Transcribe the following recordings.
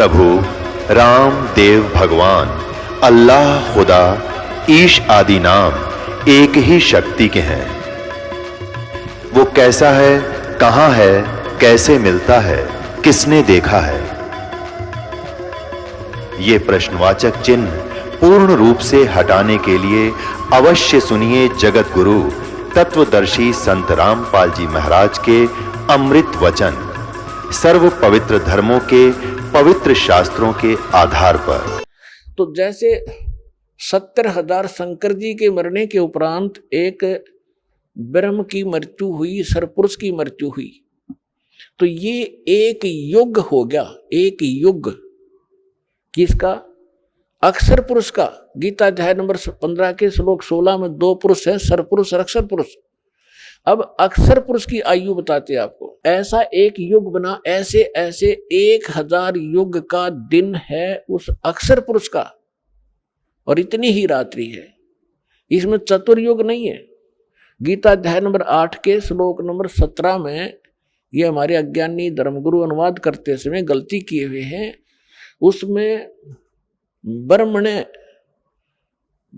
प्रभु राम देव भगवान अल्लाह खुदा ईश आदि नाम एक ही शक्ति के हैं। वो कैसा है, कहां है, कैसे मिलता है, किसने देखा है? ये प्रश्नवाचक चिन्ह पूर्ण रूप से हटाने के लिए अवश्य सुनिए जगत गुरु तत्वदर्शी संत रामपाल जी महाराज के अमृत वचन, सर्व पवित्र धर्मों के पवित्र शास्त्रों के आधार पर। तो जैसे 70,000 शंकर जी के मरने के उपरांत एक ब्रह्म की मृत्यु हुई, सरपुरुष की मृत्यु हुई, तो ये एक युग हो गया। एक युग किसका? अक्षर पुरुष का। गीता अध्याय नंबर 15 के श्लोक 16 में 2 पुरुष हैं, सरपुरुष और अक्षर पुरुष। अब अक्षर पुरुष की आयु बताते हैं आपको। ऐसा एक युग बना, ऐसे ऐसे 1000 युग का दिन है उस अक्षर पुरुष का, और इतनी ही रात्रि है। इसमें चतुर्युग नहीं है। गीता अध्याय नंबर 8 के श्लोक नंबर 17 में ये हमारे अज्ञानी धर्मगुरु अनुवाद करते समय गलती किए हुए हैं। उसमें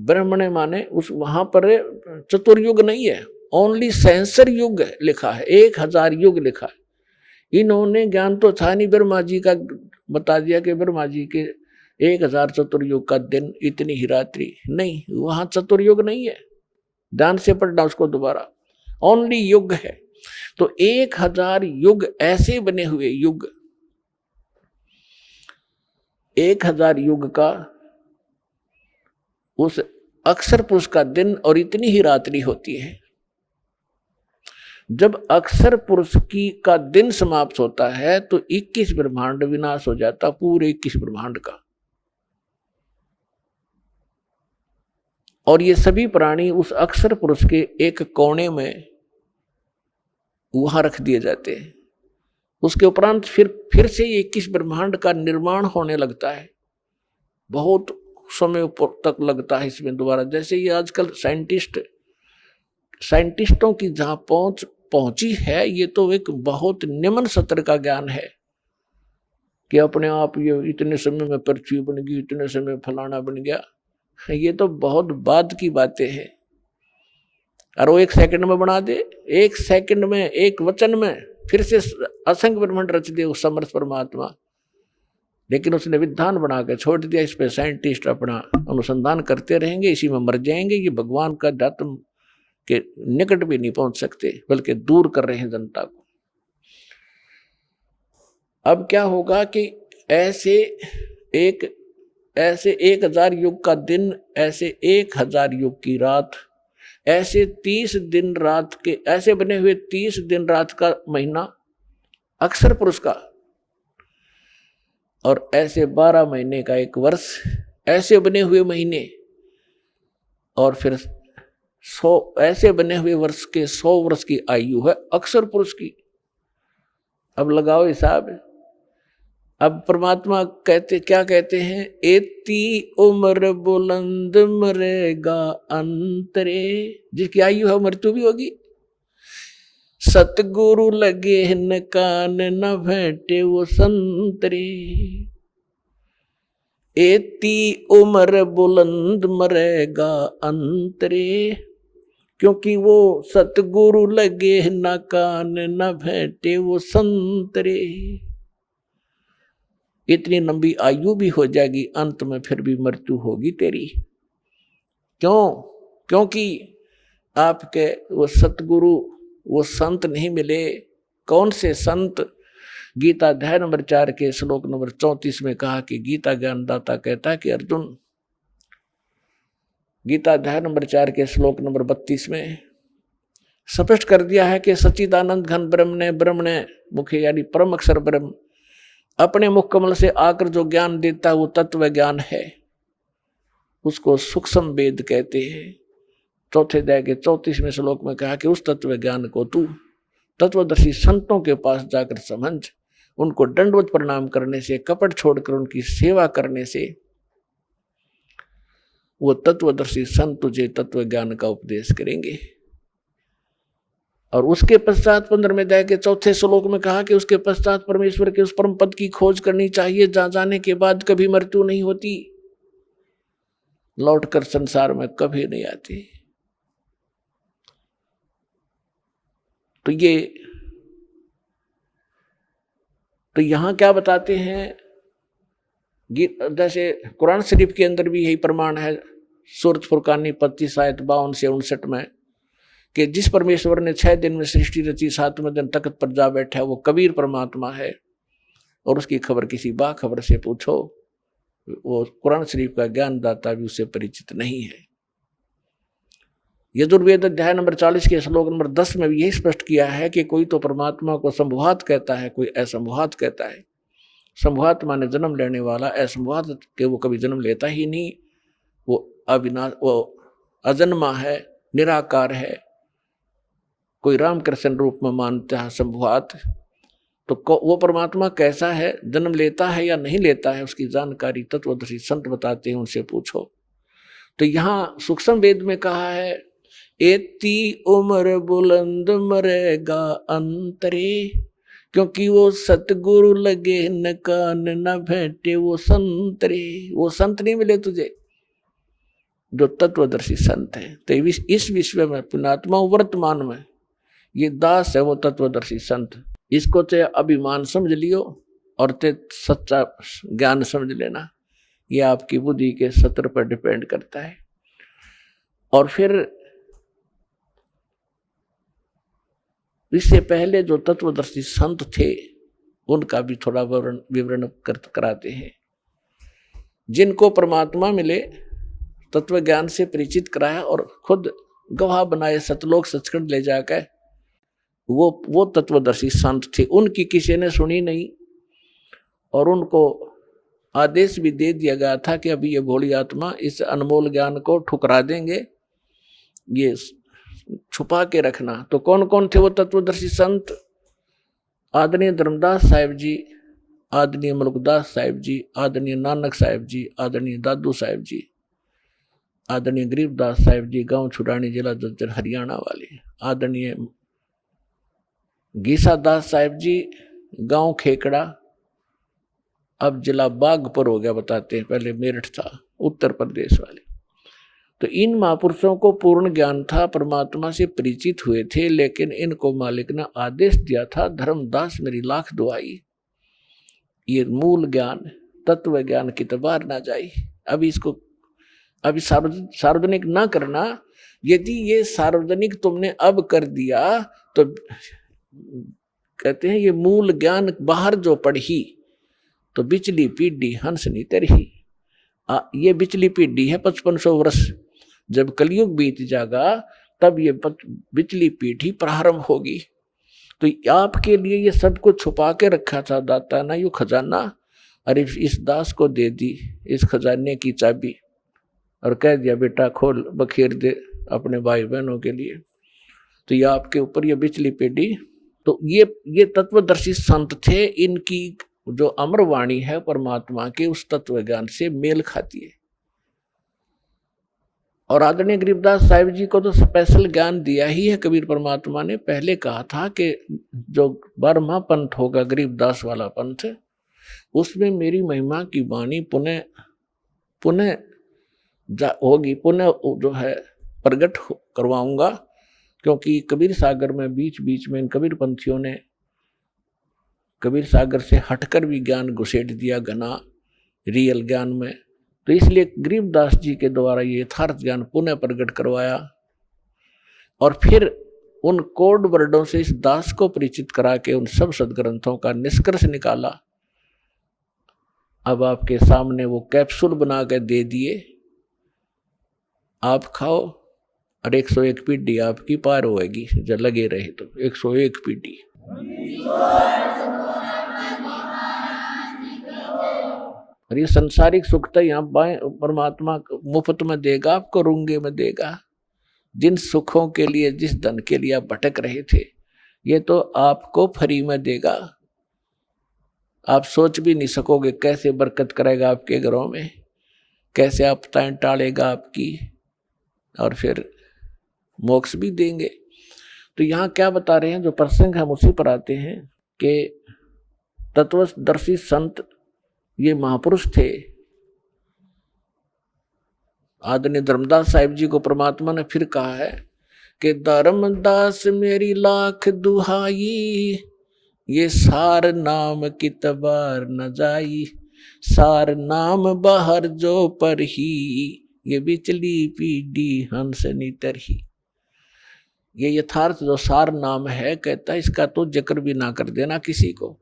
ब्रह्मणे माने उस वहां पर चतुर्युग नहीं है, ओनली सेंसर युग लिखा है, 1000 युग लिखा है। इन्होंने ज्ञान तो था नहीं, ब्रह्मा जी का बता दिया कि ब्रह्मा जी के 1000 चतुर्युग का दिन, इतनी ही रात्रि। नहीं, वहां चतुर्युग नहीं है। ध्यान से पढ़ना उसको दोबारा, ओनली युग है। तो 1000 युग ऐसे बने हुए युग, 1000 युग का उस अक्षर पुरुष का दिन, और इतनी ही रात्रि होती है। जब अक्षर पुरुष की का दिन समाप्त होता है तो 21 ब्रह्मांड विनाश हो जाता, पूरे 21 ब्रह्मांड का। और ये सभी प्राणी उस अक्षर पुरुष के एक कोने में वहां रख दिए जाते हैं। उसके उपरांत फिर से 21 ब्रह्मांड का निर्माण होने लगता है। बहुत समय तक लगता है इसमें दोबारा। जैसे ये आजकल साइंटिस्टों की जहां पहुंची है, ये तो एक बहुत निम्न स्तर का ज्ञान है कि अपने आप ये इतने समय में पृथ्वी बन गई, इतने समय में फलाना बन गया। ये तो बहुत बाद की बातें हैं। और वो 1 सेकंड में बना दे, 1 सेकंड में, एक वचन में फिर से असंख्य ब्रह्मांड रच दे उस समर्थ परमात्मा। लेकिन उसने विधान बना के छोड़ दिया। इस पे साइंटिस्ट अपना अनुसंधान करते रहेंगे, इसी में मर जाएंगे। ये भगवान का अध्यात्म के निकट भी नहीं पहुंच सकते, बल्कि दूर कर रहे हैं जनता को। अब क्या होगा कि ऐसे 1000 युग का दिन, ऐसे 1000 युग की रात, ऐसे 30 दिन रात के, ऐसे बने हुए 30 दिन रात का महीना अक्षर पुरुष का, और ऐसे 12 महीने का एक वर्ष, ऐसे बने हुए महीने, और फिर 100 ऐसे बने हुए वर्ष के 100 वर्ष की आयु है अक्षर पुरुष की। अब लगाओ हिसाब। अब परमात्मा क्या कहते हैं? एती उम्र बुलंद मरेगा अंतरे। जिसकी आयु है मृत्यु भी होगी। सतगुरु लगे न कान न भेंटे वो संतरे। एती उम्र बुलंद मरेगा अंतरे, क्योंकि वो सतगुरु लगे न कान न भेंटे वो संतरे। इतनी लंबी आयु भी हो जाएगी, अंत में फिर भी मृत्यु होगी तेरी। क्यों? क्योंकि आपके वो सतगुरु, वो संत नहीं मिले। कौन से संत? गीता अध्याय नंबर 4 के श्लोक नंबर 34 में कहा कि गीता ज्ञानदाता कहता है कि अर्जुन, गीता अध्याय नंबर 4 के श्लोक नंबर 32 में स्पष्ट कर दिया है कि सच्चिदानंद घन ब्रह्म ने मुख्य यानी परम अक्षर ब्रह्म अपने मुख कमल से आकर जो ज्ञान देता है वो तत्व ज्ञान है। उसको सूक्ष्म वेद कहते हैं। चौथे अध्याय के 34वें श्लोक में कहा कि उस तत्व ज्ञान को तू तत्वदर्शी संतों के पास जाकर समझ। उनको दंडवत प्रणाम करने से, कपट छोड़कर उनकी सेवा करने से वो तत्वदर्शी संत तुझे तत्व ज्ञान का उपदेश करेंगे। और उसके पश्चात 15वें अध्याय के 4थे श्लोक में कहा कि उसके पश्चात परमेश्वर के उस परम पद की खोज करनी चाहिए जहां जाने के बाद कभी मृत्यु नहीं होती, लौटकर संसार में कभी नहीं आती। तो यहां क्या बताते हैं, जैसे कुरान शरीफ के अंदर भी यही प्रमाण है, सूरत फुरकानी 25 आयत 52 से 59 में, कि जिस परमेश्वर ने 6 दिन में सृष्टि रची 7वें दिन तख्त पर जा बैठा है वो कबीर परमात्मा है, और उसकी खबर किसी बाखबर से पूछो, वो कुरान शरीफ का ज्ञानदाता भी उससे परिचित नहीं है। यजुर्वेद अध्याय नंबर 40 के श्लोक नंबर 10 में भी यही स्पष्ट किया है कि कोई तो परमात्मा को संभुवात कहता है, कोई असंभुवात कहता है। संभुवात माने जन्म लेने वाला, असंभुवात के वो कभी जन्म लेता ही नहीं, वो अविनाश, वो अजन्मा है, निराकार है। कोई रामकृष्ण रूप में मानता है संभुवात, तो वो परमात्मा कैसा है, जन्म लेता है या नहीं लेता है, उसकी जानकारी तत्वदर्शी संत बताते हैं, उनसे पूछो। तो यहाँ सूक्ष्म वेद में कहा है, एती उम्र बुलंद मरेगा अंतरे, क्योंकि वो सतगुरु लगे न कान न भेंटे वो संतरे। वो संत नहीं मिले तुझे जो तत्वदर्शी संत है। तो इस विश्व में पुण्यात्मा वर्तमान में ये दास है वो तत्वदर्शी संत। इसको चाहे अभिमान समझ लियो और ते सच्चा ज्ञान समझ लेना, ये आपकी बुद्धि के सत्र पर डिपेंड करता है। और फिर इससे पहले जो तत्वदर्शी संत थे उनका भी थोड़ा विवरण कराते हैं। जिनको परमात्मा मिले, तत्व ज्ञान से परिचित कराया और खुद गवाह बनाए सतलोक सचखंड ले जाकर, वो तत्वदर्शी संत थे। उनकी किसी ने सुनी नहीं और उनको आदेश भी दे दिया गया था कि अभी ये भोली आत्मा इस अनमोल ज्ञान को ठुकरा देंगे, ये छुपा के रखना। तो कौन कौन थे वो तत्वदर्शी संत? आदरणीय धर्मदास साहिब जी, आदरणीय मलकदास साहिब जी, आदरणीय नानक साहिब जी, आदरणीय दादू साहिब जी, आदरणीय गरीबदास साहिब जी, गांव छुड़ानी, जिला जज्जर, हरियाणा वाले, आदरणीय गीसा दास साहिब जी, गांव खेकड़ा, अब जिला बागपुर हो गया बताते हैं, पहले मेरठ था, उत्तर प्रदेश वाले। तो इन महापुरुषों को पूर्ण ज्ञान था, परमात्मा से परिचित हुए थे, लेकिन इनको मालिक ने आदेश दिया था, धर्मदास मेरी लाख दुआई, ये मूल ज्ञान तत्व ज्ञान की तो बाहर ना जाए, अभी इसको अभी सार्वजनिक ना करना। यदि ये सार्वजनिक तुमने अब कर दिया तो कहते हैं ये मूल ज्ञान बाहर जो पढ़ी तो बिचली पीढ़ी हंस नहीं तरही। ये बिचली पीढ़ी है 5500 वर्ष, जब कलयुग बीत जाएगा तब ये बिचली पीढ़ी प्रारंभ होगी। तो आपके लिए ये सब कुछ छुपा के रखा था दाता ना, यू खजाना, अरे इस दास को दे दी इस खजाने की चाबी और कह दिया बेटा खोल बखेर दे अपने भाई बहनों के लिए। तो ये आपके ऊपर ये बिचली पीढ़ी, तो ये तत्वदर्शी संत थे, इनकी जो अमर वाणी है परमात्मा के उस तत्व ज्ञान से मेल खाती है। और आदरणीय गरीबदास साहिब जी को तो स्पेशल ज्ञान दिया ही है कबीर परमात्मा ने। पहले कहा था कि जो 12वां पंथ होगा गरीबदास वाला पंथ, उसमें मेरी महिमा की वाणी पुनः होगी, पुनः जो है प्रकट करवाऊंगा। क्योंकि कबीर सागर में बीच बीच में इन कबीर पंथियों ने कबीर सागर से हटकर भी ज्ञान घुसेट दिया घना रियल ज्ञान में। तो इसलिए गरीबदास जी के द्वारा ये यथार्थ ज्ञान पुनः प्रकट करवाया और फिर उन कोड वर्डों से इस दास को परिचित करा के उन सब सदग्रंथों का निष्कर्ष निकाला। अब आपके सामने वो कैप्सूल बना के दे दिए, आप खाओ और 101 पीढ़ी आपकी पार होएगी जब लगे रहे तो। 101 पीढ़ी और ये संसारिक सुख तो यहाँ परमात्मा मुफ्त में देगा, आपको रूंगे में देगा। जिन सुखों के लिए, जिस धन के लिए आप भटक रहे थे, ये तो आपको फ्री में देगा। आप सोच भी नहीं सकोगे कैसे बरकत करेगा आपके घरों में, कैसे आपदाएं टालेगा आपकी, और फिर मोक्ष भी देंगे। तो यहाँ क्या बता रहे हैं, जो प्रसंग हम उसी पर आते हैं कि तत्वदर्शी संत ये महापुरुष थे। आदरणीय धर्मदास साहिब जी को परमात्मा ने फिर कहा है कि धर्मदास मेरी लाख दुहाई, ये सार नाम की तबार न जाई, सार नाम बाहर जो पर ही, ये बिचली पीढ़ी हंस नितर ही। ये यथार्थ जो सार नाम है, कहता है इसका तो जिक्र भी ना कर देना किसी को।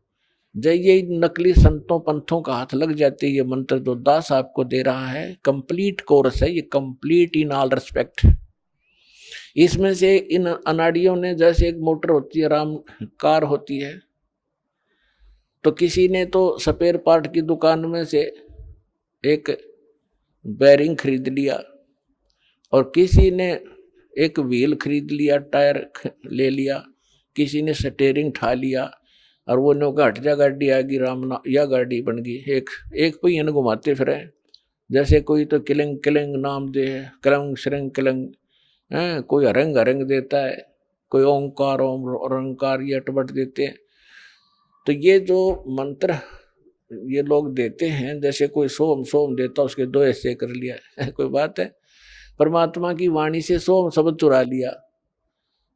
जय ये नकली संतों पंथों का हाथ लग जाते, ये मंत्र जो दास आपको दे रहा है कंप्लीट कोर्स है, ये कंप्लीट इन ऑल रिस्पेक्ट। इसमें से इन अनाड़ियों ने, जैसे एक मोटर होती है, राम कार होती है, तो किसी ने तो स्पेयर पार्ट की दुकान में से एक बैरिंग खरीद लिया, और किसी ने एक व्हील खरीद लिया, टायर ले लिया, किसी ने स्टीयरिंग ठा लिया, और वो नो हट जा गाड़ी आएगी राम ना, या गाड़ी बन गई। एक पहिए न घुमाते फिर, जैसे कोई तो किलंग किलंग नाम दे, कलंग श्रंग किलंग है, कोई हरंग हरंग देता है, कोई ओंकार ओंकार ये अटबट देते हैं। तो ये जो मंत्र ये लोग देते हैं, जैसे कोई सोम सोम देता उसके दो ऐसे कर लिया कोई बात है, परमात्मा की वाणी से सोम शब्द चुरा लिया।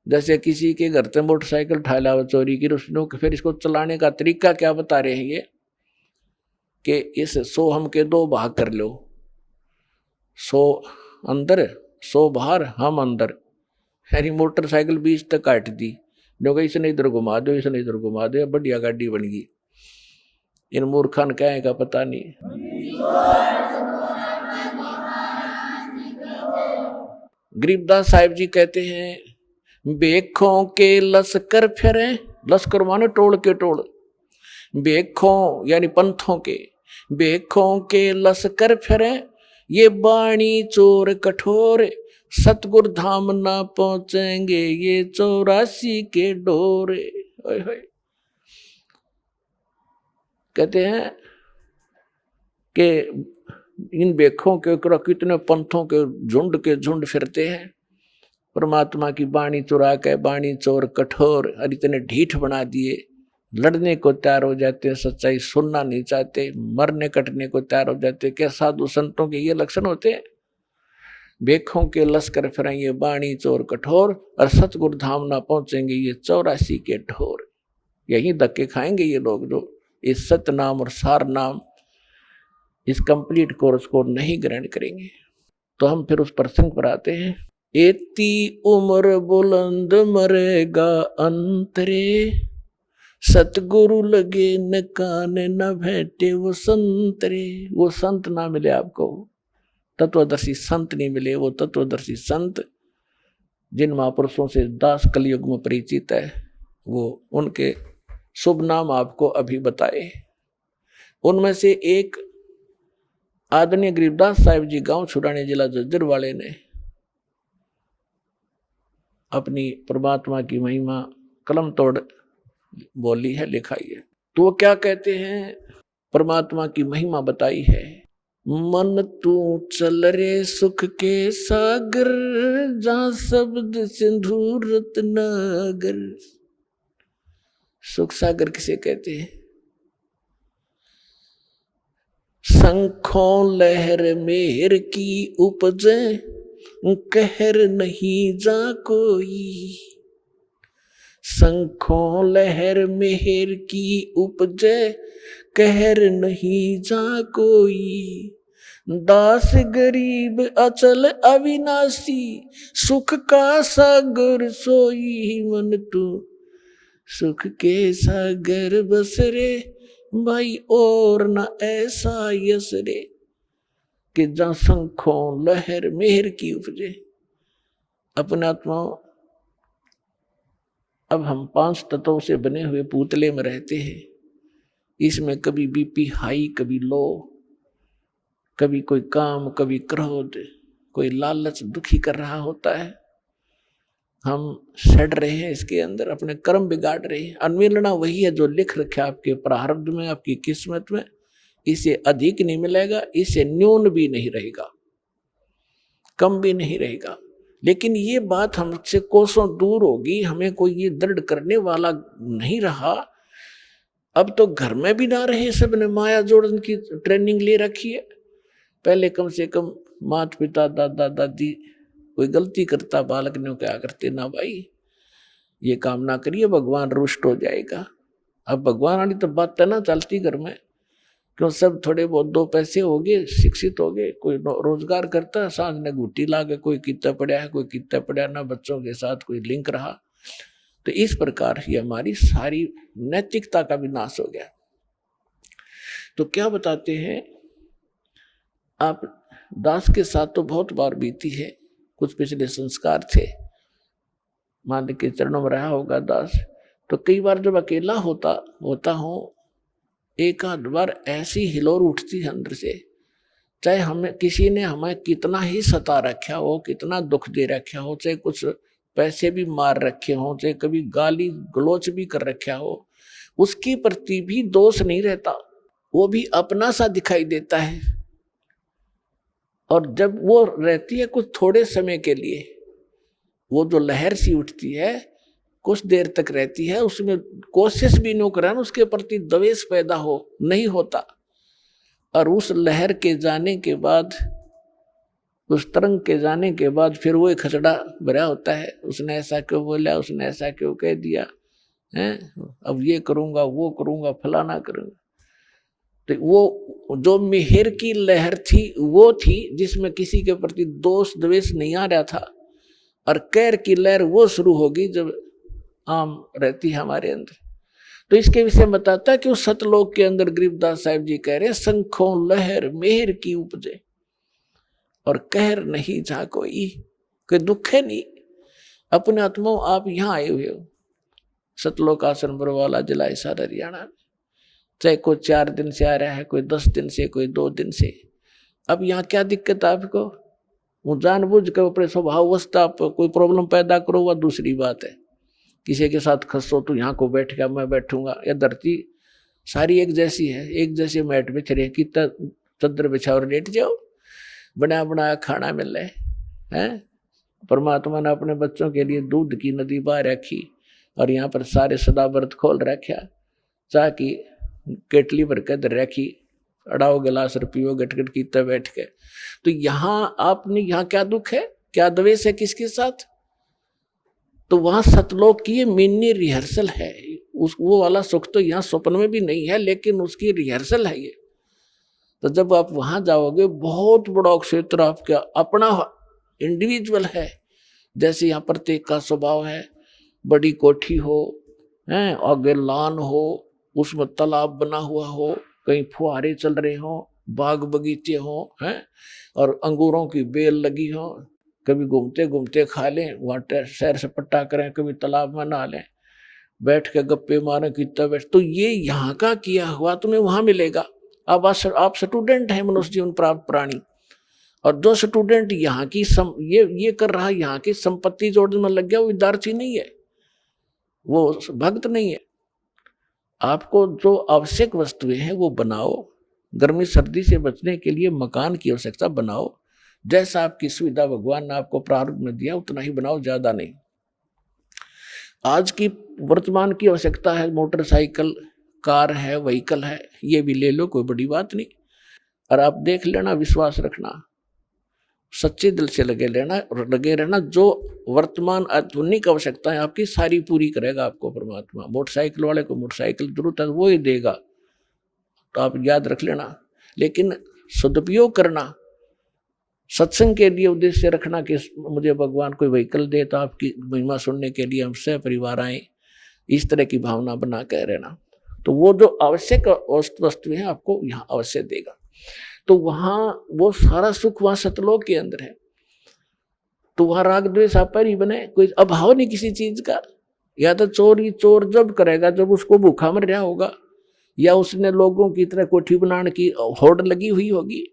जैसे किसी के घर से मोटरसाइकिल उठा लावा चोरी की, उसने फिर इसको चलाने का तरीका क्या बता रहे हैं ये, कि इस सोहम के दो भाग कर लो, सो अंदर सो बाहर हम अंदर, यानी मोटरसाइकिल बीच तक काट दी, जो कि इसने इधर घुमा दो, इसने इधर घुमा दो, बढ़िया गाड़ी बन गई। इन मूर्खान क्या है का पता नहीं। गरीबदास साहिब जी कहते हैं, बेखों के लश्कर फिरे, लश्कर माने टोल के टोल, बेखों यानी पंथों के, बेखों के लश्कर फिरे, ये बाणी चोर कठोर, सतगुरु धाम ना पहुंचेंगे ये 84 के डोरे। कहते हैं कि इन बेखों के कितने पंथों के झुंड फिरते हैं, परमात्मा की बाणी चुरा के, बाणी चोर कठोर, और इतने ढीठ बना दिए, लड़ने को तैयार हो जाते हैं, सच्चाई सुनना नहीं चाहते, मरने कटने को तैयार हो जाते हैं। क्या साधु संतों के ये लक्षण होते हैं? बेखों के लश्कर फिरेंगे बाणी चोर कठोर, और सतगुरु धाम ना पहुंचेंगे ये 84 के ढोर। यही धक्के खाएंगे ये लोग जो इस सत नाम और सार नाम, इस कंप्लीट कोर्स को नहीं ग्रहण करेंगे। तो हम फिर उस प्रसंग पर आते हैं। एती उम्र बुलंद मरेगा अंतरे, सतगुरु लगे न कान न भेटे वो संतरे। वो संत ना मिले आपको, तत्वदर्शी संत नहीं मिले, वो तत्वदर्शी संत जिन महापुरुषों से दास कलयुग में परिचित है, वो उनके शुभ नाम आपको अभी बताए। उनमें से एक आदरणीय गरीबदास साहिब जी, गांव छुड़ाने जिला जज्जर वाले ने अपनी परमात्मा की महिमा कलम तोड़ बोली है, लिखाई है। तो वो क्या कहते हैं, परमात्मा की महिमा बताई है। मन तू चल रे सुख के सागर, जहां शब्द सिंधु रत्नागर। सुख सागर किसे कहते हैं? शंखों लहर मेहर की उपजे, कहर नहीं जा कोई। शंखों लहर मेहर की उपजे, कहर नहीं जा कोई। दास गरीब अचल अविनाशी, सुख का सागर सोई। मन तू सुख के सागर बसरे, भाई और न ऐसा यस रे। कि जहां शंखों लहर मेहर की उपजे। अपने आत्मा, अब हम 5 तत्वों से बने हुए पुतले में रहते हैं। इसमें कभी बीपी हाई, कभी लो, कभी कोई काम, कभी क्रोध, कोई लालच दुखी कर रहा होता है। हम सड़ रहे हैं इसके अंदर, अपने कर्म बिगाड़ रहे हैं। अनमिलना वही है जो लिख रखा आपके प्रारब्ध में, आपकी किस्मत में। इसे अधिक नहीं मिलेगा, इसे न्यून भी नहीं रहेगा, कम भी नहीं रहेगा। लेकिन ये बात हमसे कोसों दूर होगी, हमें कोई ये दृढ़ करने वाला नहीं रहा। अब तो घर में भी ना रहे, सबने माया जोड़न की ट्रेनिंग ले रखी है। पहले कम से कम माता पिता दादा दादी कोई गलती करता बालक ने क्या करते, ना भाई ये काम ना करिए भगवान रुष्ट हो जाएगा। अब भगवान वाली तो बात ना चलती घर में, क्यों सब थोड़े बहुत दो पैसे हो गए, शिक्षित हो गए, कोई रोजगार करता है, सांझ ने घुट्टी ला के कोई कितना पड़ा है, कोई कितना पड़ा, ना बच्चों के साथ कोई लिंक रहा। तो इस प्रकार ये हमारी सारी नैतिकता का भी नाश हो गया। तो क्या बताते हैं आप, दास के साथ तो बहुत बार बीती है, कुछ पिछले संस्कार थे, मान के चरणों में रहा होगा दास। तो कई बार जब अकेला होता हूँ, एक आध बार ऐसी हिलोर उठती है अंदर से, चाहे हमें किसी ने हमें कितना ही सता रखा हो, कितना दुख दे रखा हो, चाहे कुछ पैसे भी मार रखे हो, चाहे कभी गाली गलोच भी कर रखा हो, उसके प्रति भी दोष नहीं रहता, वो भी अपना सा दिखाई देता है। और जब वो रहती है कुछ थोड़े समय के लिए, वो जो लहर सी उठती है कुछ देर तक रहती है, उसमें कोशिश भी न करें उसके प्रति द्वेष पैदा हो नहीं होता। और उस लहर के जाने के बाद, उस तरंग के जाने के बाद फिर वो एक खचड़ा भरा होता है, उसने ऐसा क्यों बोला, उसने ऐसा क्यों कह दिया है, अब ये करूंगा वो करूंगा फलाना करूंगा। तो वो जो मिहिर की लहर थी वो थी जिसमें किसी के प्रति दोष द्वेष नहीं आ रहा था, और कैर की लहर वो शुरू होगी जब आम रहती है हमारे अंदर। तो इसके विषय में बताता है कि उस सतलोक के अंदर गरीबदास साहिब जी कह रहे हैं, संखों लहर मेहर की उपजे और कहर नहीं जा कोई दुख है नहीं। अपने आत्मा आप यहाँ आए हुए हो, सतलोक आश्रम बरवाला जिला हिसार हरियाणा में, चाहे कोई 4 दिन से आ रहा है, कोई 10 दिन से, कोई 2 दिन से। अब यहाँ क्या दिक्कत है आपको, वो जानबूझ कर अपने स्वभाववस्था आप कोई प्रॉब्लम पैदा करो, वह दूसरी बात है। किसी के साथ खसो तो यहाँ को बैठ गया मैं बैठूंगा, या धरती सारी एक जैसी है, एक जैसे मैट बिछ रहे, कितना चद्दर बिछा और लेट जाओ, बना बनाया खाना मिल रहा है। परमात्मा ने अपने बच्चों के लिए दूध की नदी बहा रखी, और यहाँ पर सारे सदा व्रत खोल रखा, चाह की केटली भर के दर रखी, अड़ाओ गिलास पियो गटगट कीता बैठ के। तो यहाँ आपने यहाँ क्या दुख है, क्या द्वेष है किसके साथ? तो वहां सतलोक की मिनी रिहर्सल है, वो वाला सुख तो यहाँ स्वप्न में भी नहीं है, लेकिन उसकी रिहर्सल है ये। तो जब आप वहां जाओगे, बहुत बड़ा क्षेत्र आपका अपना इंडिविजुअल है, जैसे यहाँ प्रत्येक का स्वभाव है, बड़ी कोठी हो, हैं आगे लान हो, उसमें तालाब बना हुआ हो, कहीं फुहारे चल रहे हो, बाग बगीचे हो, हैं और अंगूरों की बेल लगी हो, कभी घूमते घूमते खा लें, वहाँ सैर सपट्टा करें, कभी तालाब में नहा लें, बैठ के गप्पे मारें कितना बैठ। तो ये यहाँ का किया हुआ तुम्हें वहां मिलेगा। अब आप स्टूडेंट हैं, मनुष्य जीवन प्राप्त प्राणी, और जो स्टूडेंट यहाँ की ये कर रहा है, यहाँ की संपत्ति जोड़ने में लग गया, वो विद्यार्थी नहीं है, वो भक्त नहीं है। आपको जो आवश्यक वस्तुएं हैं वो बनाओ, गर्मी सर्दी से बचने के लिए मकान की आवश्यकता बनाओ, जैसा आपकी सुविधा भगवान ने आपको प्रारंभ में दिया उतना ही बनाओ, ज्यादा नहीं। आज की वर्तमान की आवश्यकता है मोटरसाइकिल, कार है, व्हीकल है, ये भी ले लो, कोई बड़ी बात नहीं। और आप देख लेना, विश्वास रखना, सच्चे दिल से लगे रहना, जो वर्तमान आधुनिक आवश्यकता है आपकी सारी पूरी करेगा आपको परमात्मा। मोटरसाइकिल वाले को मोटरसाइकिल जरूरत है वो ही देगा, तो आप याद रख लेना। लेकिन सदुपयोग करना, सत्संग के लिए उद्देश्य रखना कि मुझे भगवान कोई व्हीकल दे तो आपकी महिमा सुनने के लिए हम सह परिवार आए, इस तरह की भावना बना कर रहना। तो वो जो आवश्यक वस्तुएं हैं आपको यहाँ अवश्य देगा। तो वहाँ वो सारा सुख वहाँ सतलोक के अंदर है। तो वहाँ राग द्वेष आप पर ही बने, कोई अभाव नहीं किसी चीज का। या तो चोर जब करेगा जब उसको भूखा मर रहा होगा, या उसने लोगों की तरह कोठी बनाने की होड़ लगी हुई होगी,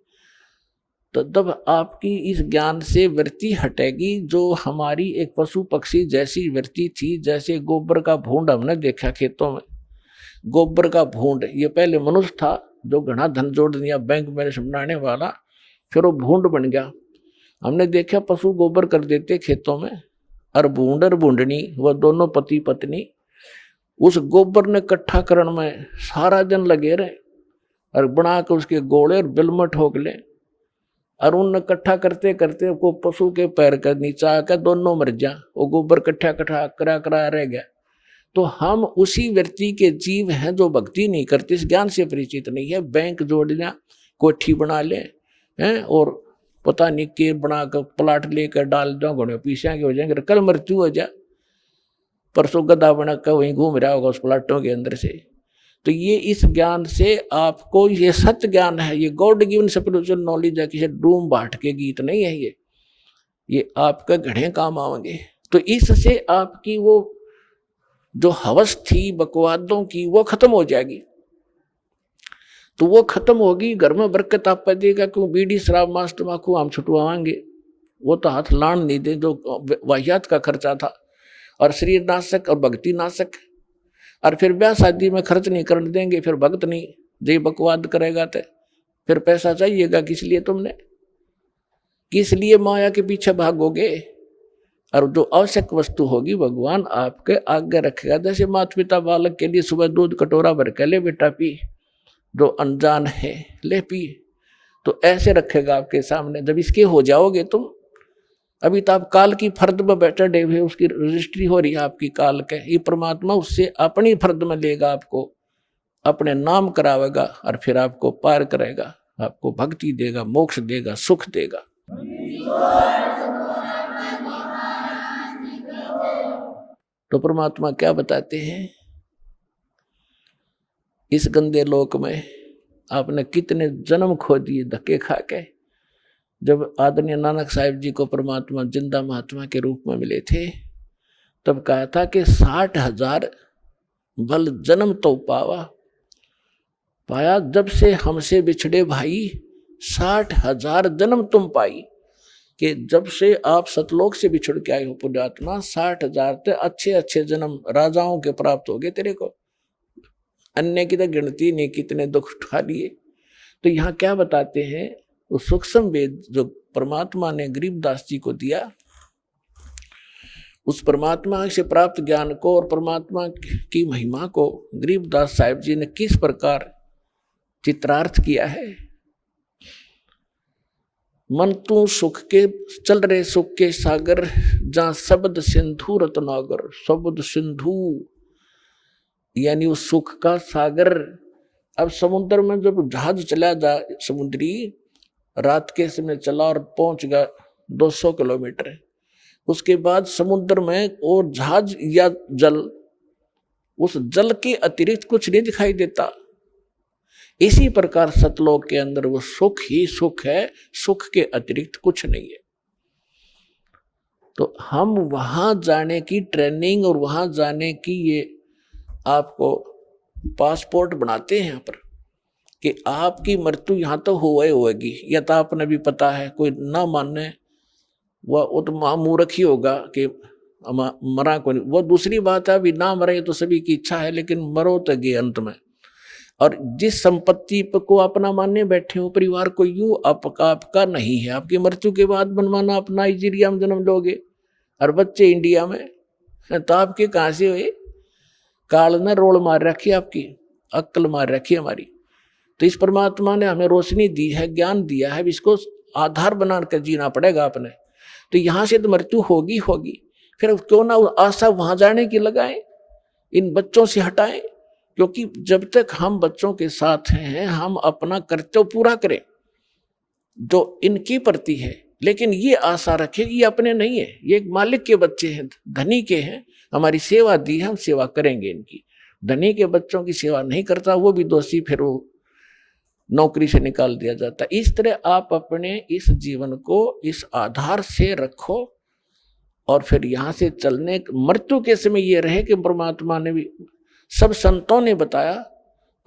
तो तब आपकी इस ज्ञान से वृत्ति हटेगी, जो हमारी एक पशु पक्षी जैसी वृत्ति थी। जैसे गोबर का भूंड हमने देखा खेतों में, गोबर का भूंड, ये पहले मनुष्य था जो घना धन जोड़ दिया बैंक में बनाने वाला, फिर वो भूंड बन गया, हमने देखा पशु गोबर कर देते खेतों में, और भूंडनी वह दोनों पति पत्नी उस गोबर ने इकट्ठा करने में सारा दिन लगे रहे और बना के उसके गोले और बिल में ठोक ले, और उन इकट्ठा करते करते को पशु के पैर का नीचा आकर दोनों मर जा, वो गोबर इकट्ठा करा रह गया। तो हम उसी व्यक्ति के जीव हैं जो भक्ति नहीं करते, इस ज्ञान से परिचित नहीं है। बैंक जोड़ लिया, कोठी बना ले हैं, और पता नहीं के बना कर प्लाट लेकर डाल दो, घोड़े पीछे के हो जाएंगे, कल मृत्यु हो जा, परसों गधा बना कर वहीं घूम रहा होगा उस प्लाटों के अंदर से। तो ये इस ज्ञान से आपको, ये सत्य ज्ञान है, ये गॉड गिवन स्पिरिचुअल नॉलेज है, किसी डूम बाट के गीत नहीं है ये आपका घड़े काम आएंगे। तो इससे आपकी वो जो हवस थी बकवादों की वो खत्म हो जाएगी। तो वो खत्म होगी, घर में बरकत आप देगा, क्यों बीड़ी शराब मांस तंबाकू हम छुटवाएंगे, वो तो हाथ लान नहीं दे, जो वाहियात का खर्चा था, और शरीर नाशक और भक्ति नाशक। और फिर ब्याह शादी में खर्च नहीं करने देंगे, फिर भक्त नहीं जे बकवाद करेगा तो फिर पैसा चाहिएगा किस लिए तुमने, किस लिए माया के पीछे भागोगे। और जो आवश्यक वस्तु होगी भगवान आपके आगे रखेगा। जैसे माता पिता बालक के लिए सुबह दूध कटोरा भर के ले बेटा पी, जो अनजान है ले पी, तो ऐसे रखेगा आपके सामने। जब इसके हो जाओगे तुम, अभी तो आप काल की फर्द में बैठे हुए, उसकी रजिस्ट्री हो रही है आपकी काल के, ये परमात्मा उससे अपनी फर्द में लेगा, आपको अपने नाम करावेगा और फिर आपको पार करेगा, आपको भक्ति देगा, मोक्ष देगा, सुख देगा। तो परमात्मा क्या बताते हैं, इस गंदे लोक में आपने कितने जन्म खो दिए धक्के खा के। जब आदरणीय नानक साहिब जी को परमात्मा जिंदा महात्मा के रूप में मिले थे, तब कहा था कि 60,000 बल जन्म तो पाया, जब से हमसे बिछड़े भाई 60,000 जन्म तुम पाई। कि जब से आप सतलोक से बिछड़ के आए हो पुण्यात्मा, 60,000 तो अच्छे अच्छे जन्म राजाओं के प्राप्त हो गए तेरे को, अन्य की तो गिनती नहीं कितने दुख उठा लिए। तो यहाँ क्या बताते हैं, वो सूक्ष्म वेद जो परमात्मा ने गरीबदास जी को दिया, उस परमात्मा से प्राप्त ज्ञान को और परमात्मा की महिमा को गरीबदास साहिब जी ने किस प्रकार चित्रार्थ किया है। मन तू सुख के चल रहे सुख के सागर, जहां शब्द सिंधु रत्नागर, शब्द सिंधु यानी उस सुख का सागर। अब समुद्र में जब जहाज चला जा, समुद्री रात के समय चला और पहुंच गया 200 किलोमीटर, उसके बाद समुद्र में और जहाज या जल, उस जल के अतिरिक्त कुछ नहीं दिखाई देता। इसी प्रकार सतलोक के अंदर वो सुख ही सुख है, सुख के अतिरिक्त कुछ नहीं है। तो हम वहां जाने की ट्रेनिंग और वहां जाने की ये आपको पासपोर्ट बनाते हैं यहाँ पर कि आपकी मृत्यु यहाँ तो होएगी, या तो आपने भी पता है, कोई ना माने वो तो महामूर्ख ही होगा कि मरा को नहीं। वो दूसरी बात है, अभी ना मरे तो सभी की इच्छा है, लेकिन मरो तो गए अंत में। और जिस संपत्ति को अपना मानने बैठे हो, परिवार को यूं आपका नहीं है, आपकी मृत्यु के बाद बनवाना आप नाइजीरिया में जन्म लोगे और बच्चे इंडिया में, तो आपके कहाँ से हुए। काल ने रोल मार रखी, आपकी अक्ल मार रखी हमारी। तो इस परमात्मा ने हमें रोशनी दी है, ज्ञान दिया है, इसको आधार बनाकर जीना पड़ेगा अपने। तो यहाँ से तो मृत्यु होगी, फिर क्यों ना आशा वहां जाने की लगाएं, इन बच्चों से हटाएं। क्योंकि जब तक हम बच्चों के साथ हैं, हम अपना कर्तव्य पूरा करें जो इनकी प्रति है, लेकिन ये आशा रखें कि ये अपने नहीं है, ये एक मालिक के बच्चे हैं, धनी के हैं, हमारी सेवा दी है, हम सेवा करेंगे इनकी। धनी के बच्चों की सेवा नहीं करता, वो भी दोषी, फिर वो नौकरी से निकाल दिया जाता। इस तरह आप अपने इस जीवन को इस आधार से रखो, और फिर यहाँ से चलने मृत्यु के समय ये रहे कि परमात्मा ने भी, सब संतों ने बताया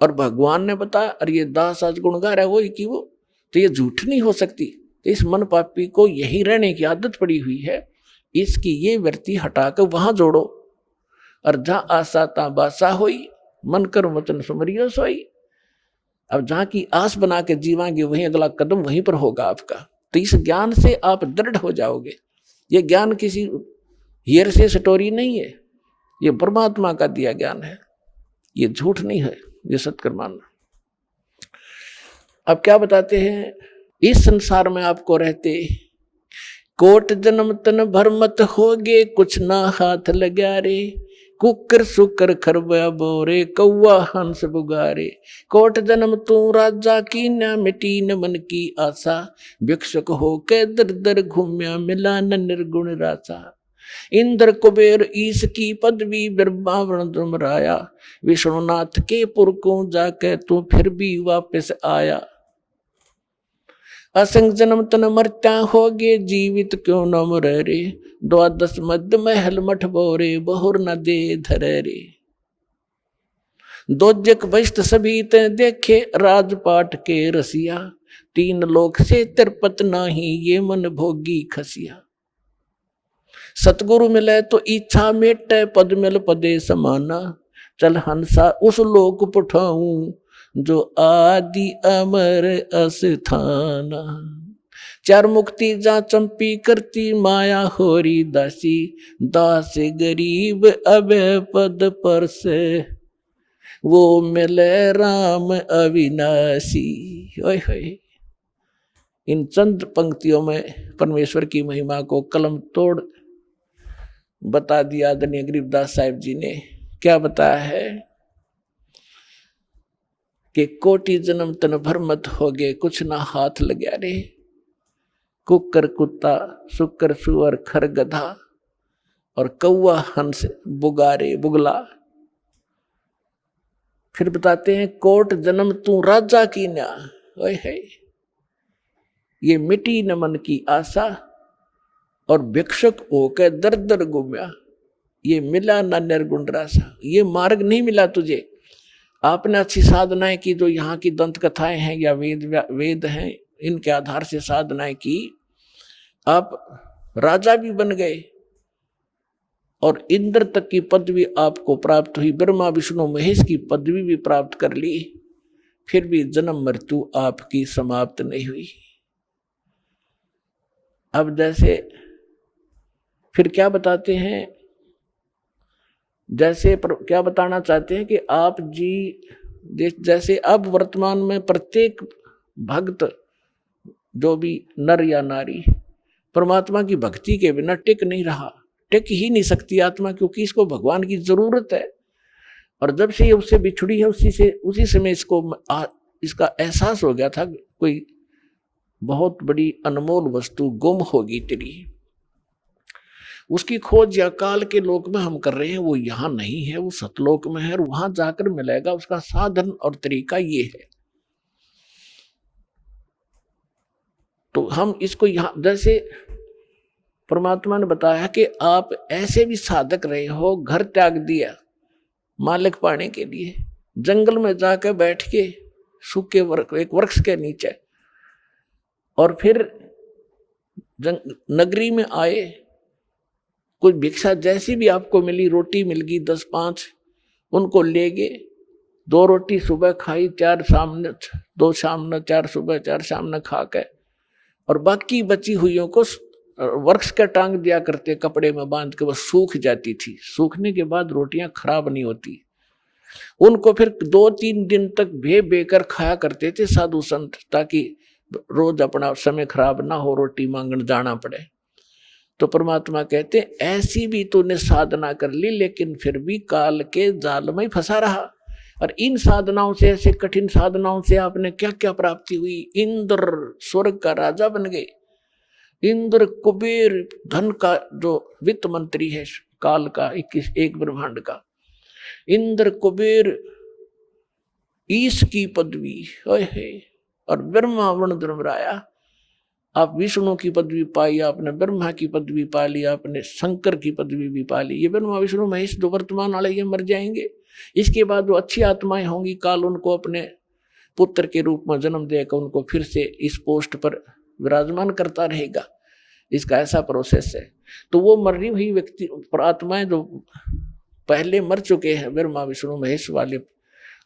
और भगवान ने बताया, और ये दास आज गुणगार है वो ही कि वो, तो ये झूठ नहीं हो सकती। तो इस मन पापी को यही रहने की आदत पड़ी हुई है, इसकी ये वृत्ति हटाकर वहां जोड़ो। और जहाँ आशा ता बासा होई, मन कर वचन सुमरियो सोई। अब जहाँ की आस बना के जीवांगे, वहीं अगला कदम वहीं पर होगा आपका। तो इस ज्ञान से आप दृढ़ हो जाओगे। ये ज्ञान किसी हियर से स्टोरी नहीं है, ये परमात्मा का दिया ज्ञान है, ये झूठ नहीं है, ये सत्य मानना। अब क्या बताते हैं, इस संसार में आपको रहते कोट जन्म तन भर मत होगे, कुछ ना हाथ लगा रे, कुकर सुकर खरबा बोरे, कौआ हंस बुगारे। कोट जन्म तू राजा की, न मिटी न मन की आशा, भिक्षुक होके दर दर घूम्या, मिला न निर्गुण रासा। इंद्र कुबेर ईश की पदवी, ब्रह्मा वृंद राया, विष्णुनाथ के पुर को जाके तू फिर भी वापस आया। असंग जन्म तन मरता होगे, जीवित क्यों न मरे रे, द्वादश मध्य महल मठ बोरे, बहुर न दे धरे रे। दोजक बस्त सभी ते देखे, राजपाट के रसिया, तीन लोक से तिरपत नाही, ये मन भोगी खसिया। सतगुरु मिले तो इच्छा मेटे, पद मिल पदे समाना, चल हंसा उस लोक पठाऊं, जो आदि अमर अस्थाना। चार मुक्ति जा चंपी करती, माया होरी दासी, दास गरीब अब पद पर से, वो मिले राम अविनाशी। ओए होए, इन चंद पंक्तियों में परमेश्वर की महिमा को कलम तोड़ बता दिया आदरणीय गरीबदास साहिब जी ने। क्या बताया है कि कोटि जन्म तन भर मत होगे, कुछ ना हाथ लग्या रे, कुकर कुत्ता सुकर सुअर खर गधा, और कौआ हंस बुगारे बुगला। फिर बताते हैं कोट जन्म तू राजा की न्या, ओए है, ये मिटी न मन की आशा, और भिक्षुक होकर दर दर घूम्या, ये मिला ना निर्गुण रासा। ये मार्ग नहीं मिला तुझे, आपने अच्छी साधनाएं की, जो यहाँ की दंत कथाएं हैं या वेद हैं, इनके आधार से साधनाएं की, आप राजा भी बन गए और इंद्र तक की पदवी आपको प्राप्त हुई, ब्रह्मा विष्णु महेश की पदवी भी प्राप्त कर ली, फिर भी जन्म मृत्यु आपकी समाप्त नहीं हुई। अब जैसे फिर क्या बताते हैं, जैसे क्या बताना चाहते हैं कि आप जी जैसे अब वर्तमान में प्रत्येक भक्त जो भी नर या नारी परमात्मा की भक्ति के बिना टिक नहीं रहा, टिक ही नहीं सकती आत्मा, क्योंकि इसको भगवान की जरूरत है। और जब से ये उससे बिछड़ी है उसी समय इसका एहसास हो गया था कोई बहुत बड़ी अनमोल वस्तु गुम होगी तेरी। उसकी खोज या काल के लोक में हम कर रहे हैं, वो यहाँ नहीं है, वो सतलोक में है और वहां जाकर मिलेगा। उसका साधन और तरीका ये है। तो हम इसको यहाँ जैसे परमात्मा ने बताया कि आप ऐसे भी साधक रहे हो, घर त्याग दिया मालिक पाने के लिए, जंगल में जाकर बैठ के सूखे एक वृक्ष के नीचे, और फिर नगरी में आए, कुछ भिक्षा जैसी भी आपको मिली, रोटी मिल गई 10-5, उनको ले गए, 2 रोटी सुबह खाई, 4 सामने, 2 सामने, 4 सुबह 4 सामने खा के, और बाकी बची हुईयों को वृक्ष का टांग दिया करते, कपड़े में बांध के, वो सूख जाती थी। सूखने के बाद रोटियां खराब नहीं होती, उनको फिर 2-3 दिन तक बेकर खाया करते थे साधु संत, ताकि रोज अपना समय खराब ना हो, रोटी मांगने जाना पड़े। तो परमात्मा कहते ऐसी भी तूने साधना कर ली, लेकिन फिर भी काल के जाल में फंसा रहा। और इन साधनाओं से, ऐसे कठिन साधनाओं से आपने क्या क्या प्राप्ति हुई। इंद्र स्वर्ग का राजा बन गए, इंद्र कुबेर धन का जो वित्त मंत्री है काल का, 21 ब्रह्मांड का, इंद्र कुबेर ईश की पदवी है, और ब्रह्मा वरुण धर्मराया, आप विष्णु की पदवी पाई, आपने ब्रह्मा की पदवी पा ली, आपने शंकर की पदवी भी पा ली। ये ब्रह्मा विष्णु महेश जो वर्तमान वाले ये मर जाएंगे, इसके बाद वो अच्छी आत्माएं होंगी, काल उनको अपने पुत्र के रूप में जन्म देकर उनको फिर से इस पोस्ट पर विराजमान करता रहेगा। इसका ऐसा प्रोसेस है। तो वो मरी हुई व्यक्ति आत्माएं जो पहले मर चुके हैं, ब्रह्मा विष्णु महेश वाले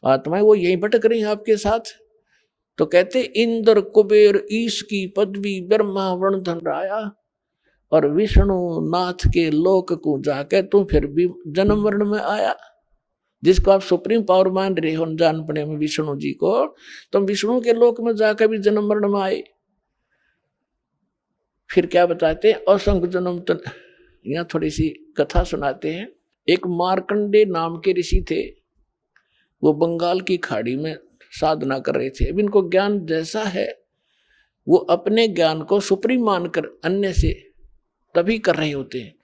आत्माएं, वो यहीं भटक रही हैं आपके साथ। तो कहते इंद्र कुबेर ईश की पदवी ब्रह्मा वर्ण धन राया और विष्णु नाथ के लोक को जाके तू फिर भी जन्म वर्ण में आया। जिसको आप सुप्रीम पावर मान रहे हो जान पड़े में विष्णु जी को, तुम विष्णु के लोक में जाकर भी जन्म वर्ण में आए। फिर क्या बताते हैं, असंख्य जन्म तन। यहाँ थोड़ी सी कथा सुनाते हैं। एक मार्कंडे नाम के ऋषि थे, वो बंगाल की खाड़ी में साधना कर रहे थे। अब इनको ज्ञान जैसा है वो अपने ज्ञान को सुप्रीम मानकर अन्य से तभी कर रहे होते हैं।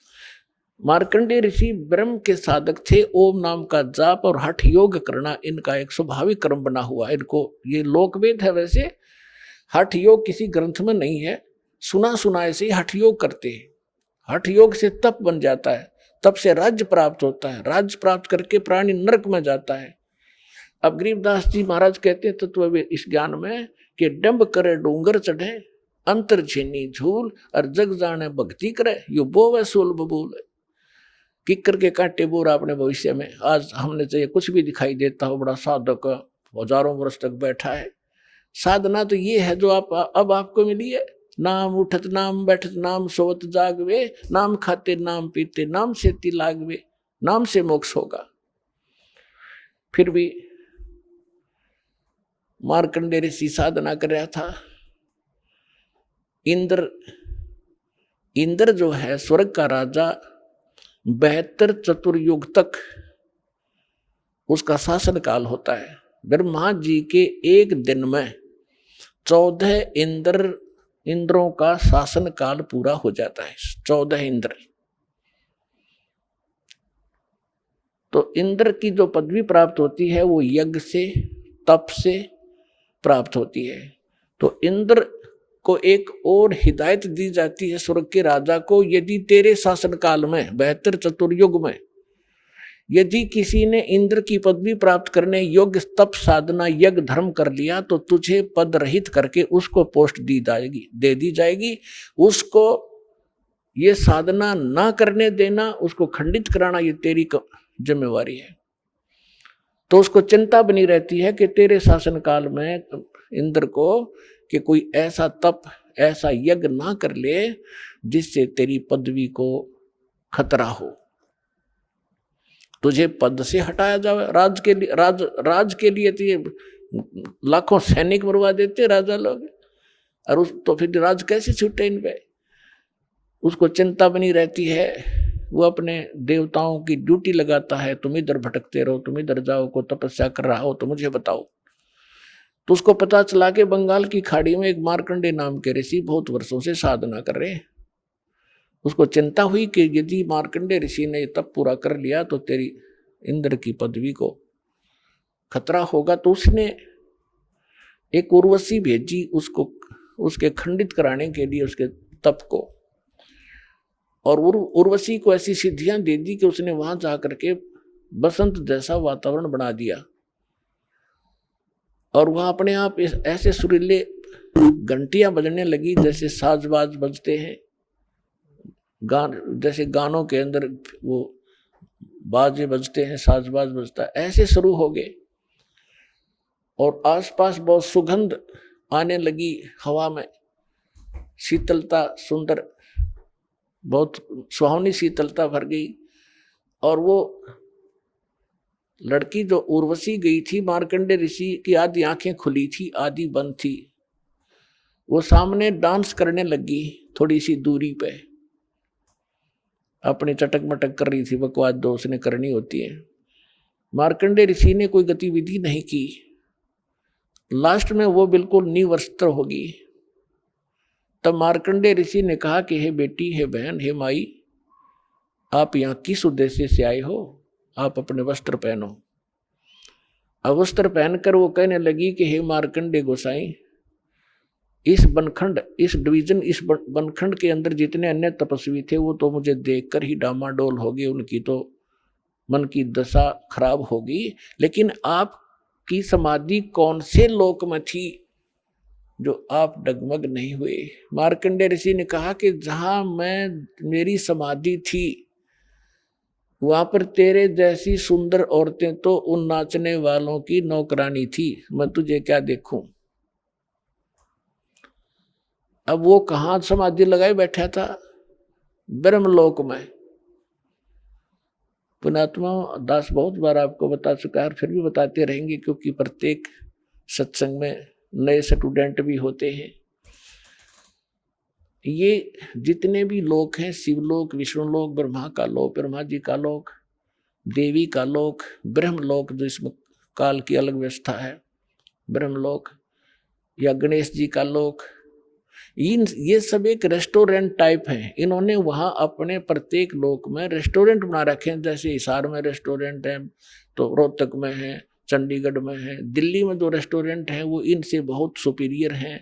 मार्कंडे ऋषि ब्रह्म के साधक थे। ओम नाम का जाप और हठ योग करना इनका एक स्वाभाविक कर्म बना हुआ। इनको ये लोकवेद है, वैसे हठ योग किसी ग्रंथ में नहीं है, सुना सुनाए से हठ योग करते हैं। हठ योग से तप बन जाता है, तप से राज्य प्राप्त होता है, राज्य प्राप्त करके प्राणी नरक में जाता है। अब गरीबदास जी महाराज कहते हैं तत्व इस ज्ञान में कि डंब करे डूंगर चढ़े अंतर छीनी झूल और जग जाने भक्ति करे यो बोवे सोल बबूल। किकर के कांटे बोर आपने भविष्य में आज हमने चाहिए कुछ भी दिखाई देता हो, बड़ा साधक हजारों वर्ष तक बैठा है। साधना तो ये है जो अब आपको मिली है। नाम उठत नाम बैठत नाम सोवत जागवे, नाम खाते नाम पीते नाम से लागवे, नाम से मोक्ष होगा। फिर भी मार्कंडे ऋषि साधना कर रहा था। इंद्र जो है स्वर्ग का राजा 72 चतुर्युग तक उसका शासन काल होता है। ब्रह्मा जी के एक दिन में 14 इंद्रों का शासन काल पूरा हो जाता है। 14 इंद्र। तो इंद्र की जो पदवी प्राप्त होती है वो यज्ञ से तप से प्राप्त होती है। तो इंद्र को एक और हिदायत दी जाती है स्वर्ग के राजा को, यदि तेरे शासन काल में 72 चतुर्युग में यदि किसी ने इंद्र की पदवी प्राप्त करने योग्य तप साधना यज्ञ धर्म कर लिया तो तुझे पद रहित करके उसको पोस्ट दे दी जाएगी। उसको ये साधना ना करने देना, उसको खंडित कराना, ये तेरी जिम्मेवारी है। तो उसको चिंता बनी रहती है कि तेरे शासन काल में इंद्र को कि कोई ऐसा तप ऐसा यज्ञ ना कर ले जिससे तेरी पदवी को खतरा हो, तुझे पद से हटाया जाए। राज के लिए तो ये लाखों सैनिक मरवा देते राजा लोग, और तो फिर राज कैसे छूटे इन पे। उसको चिंता बनी रहती है। वो अपने देवताओं की ड्यूटी लगाता है, तुम इधर भटकते रहो, तुम इधर जाओ, को तपस्या कर रहा हो तो मुझे बताओ। तो उसको पता चला कि बंगाल की खाड़ी में एक मार्कंडे नाम के ऋषि बहुत वर्षों से साधना कर रहे हैं। उसको चिंता हुई कि यदि मार्कंडे ऋषि ने तप पूरा कर लिया तो तेरी इंद्र की पदवी को खतरा होगा। तो उसने एक उर्वशी भेजी उसको, उसके खंडित कराने के लिए उसके तप को। और उर्वशी को ऐसी सिद्धियां दे दी कि उसने वहां जाकर के बसंत जैसा वातावरण बना दिया। और वहां अपने आप ऐसे सुरीले घंटियां बजने लगी जैसे साजबाज बजते हैं, जैसे गानों के अंदर वो बाजे बजते हैं, साजबाज बजता है, ऐसे शुरू हो गए। और आसपास बहुत सुगंध आने लगी, हवा में शीतलता, सुंदर बहुत सुहावनी शीतलता भर गई। और वो लड़की जो उर्वशी गई थी, मार्कंडे ऋषि की आधी आंखें खुली थी आधी बंद थी, वो सामने डांस करने लगी थोड़ी सी दूरी पे, अपनी चटक मटक कर रही थी, बकवास दो उसने करनी होती है। मार्कंडे ऋषि ने कोई गतिविधि नहीं की। लास्ट में वो बिल्कुल निवस्त्र होगी। तब मार्कंडे ऋषि ने कहा कि हे बेटी, हे बहन, हे माई, आप यहाँ किस उद्देश्य से आए हो? आप अपने वस्त्र पहनो। अब वस्त्र पहनकर वो कहने लगी कि हे मार्कंडे गोसाई, इस बनखंड, इस डिवीजन, इस बनखंड के अंदर जितने अन्य तपस्वी थे वो तो मुझे देखकर ही डामाडोल हो गए, उनकी तो मन की दशा खराब होगी। लेकिन आपकी समाधि कौन से लोक में थी जो आप डगमग नहीं हुए? मार्कंडे ऋषि ने कहा कि जहां मेरी समाधि थी वहां पर तेरे जैसी सुंदर औरतें तो उन नाचने वालों की नौकरानी थी, मैं तुझे क्या देखूं। अब वो कहाँ समाधि लगाए बैठा था? ब्रह्मलोक में। पुण्यात्मा दास बहुत बार आपको बता चुका है, फिर भी बताते रहेंगे, क्योंकि प्रत्येक सत्संग में नए स्टूडेंट भी होते हैं। ये जितने भी लोक हैं, शिवलोक, विष्णुलोक, ब्रह्मा का लोक, ब्रह्मा जी का लोक, देवी का लोक, ब्रह्मलोक जो इसमें काल की अलग व्यवस्था है, ब्रह्मलोक, या गणेश जी का लोक, ये सब एक रेस्टोरेंट टाइप है। इन्होंने वहाँ अपने प्रत्येक लोक में रेस्टोरेंट बना रखे हैं। जैसे हिसार में रेस्टोरेंट है, तो रोहतक में है, चंडीगढ़ में है, दिल्ली में जो रेस्टोरेंट हैं वो इनसे बहुत सुपीरियर हैं,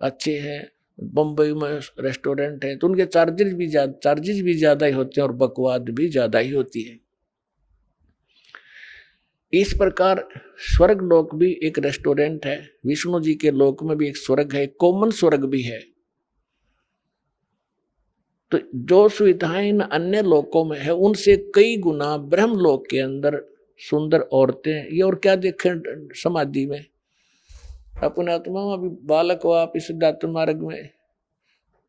अच्छे हैं। बम्बई में रेस्टोरेंट है तो उनके चार्जेस भी ज़्यादा ही होते हैं और बकवाद भी ज़्यादा ही होती है। इस प्रकार स्वर्ग लोक भी एक रेस्टोरेंट है, विष्णु जी के लोक में भी एक स्वर्ग है, कॉमन स्वर्ग भी है। तो जो सुविधाएं इन अन्य लोकों में है उनसे कई गुना ब्रह्म लोक के अंदर सुंदर औरतें, ये और क्या देखें समाधि में। अपने आत्मा अभी बालक हो आप इस सिद्धार्थ मार्ग में,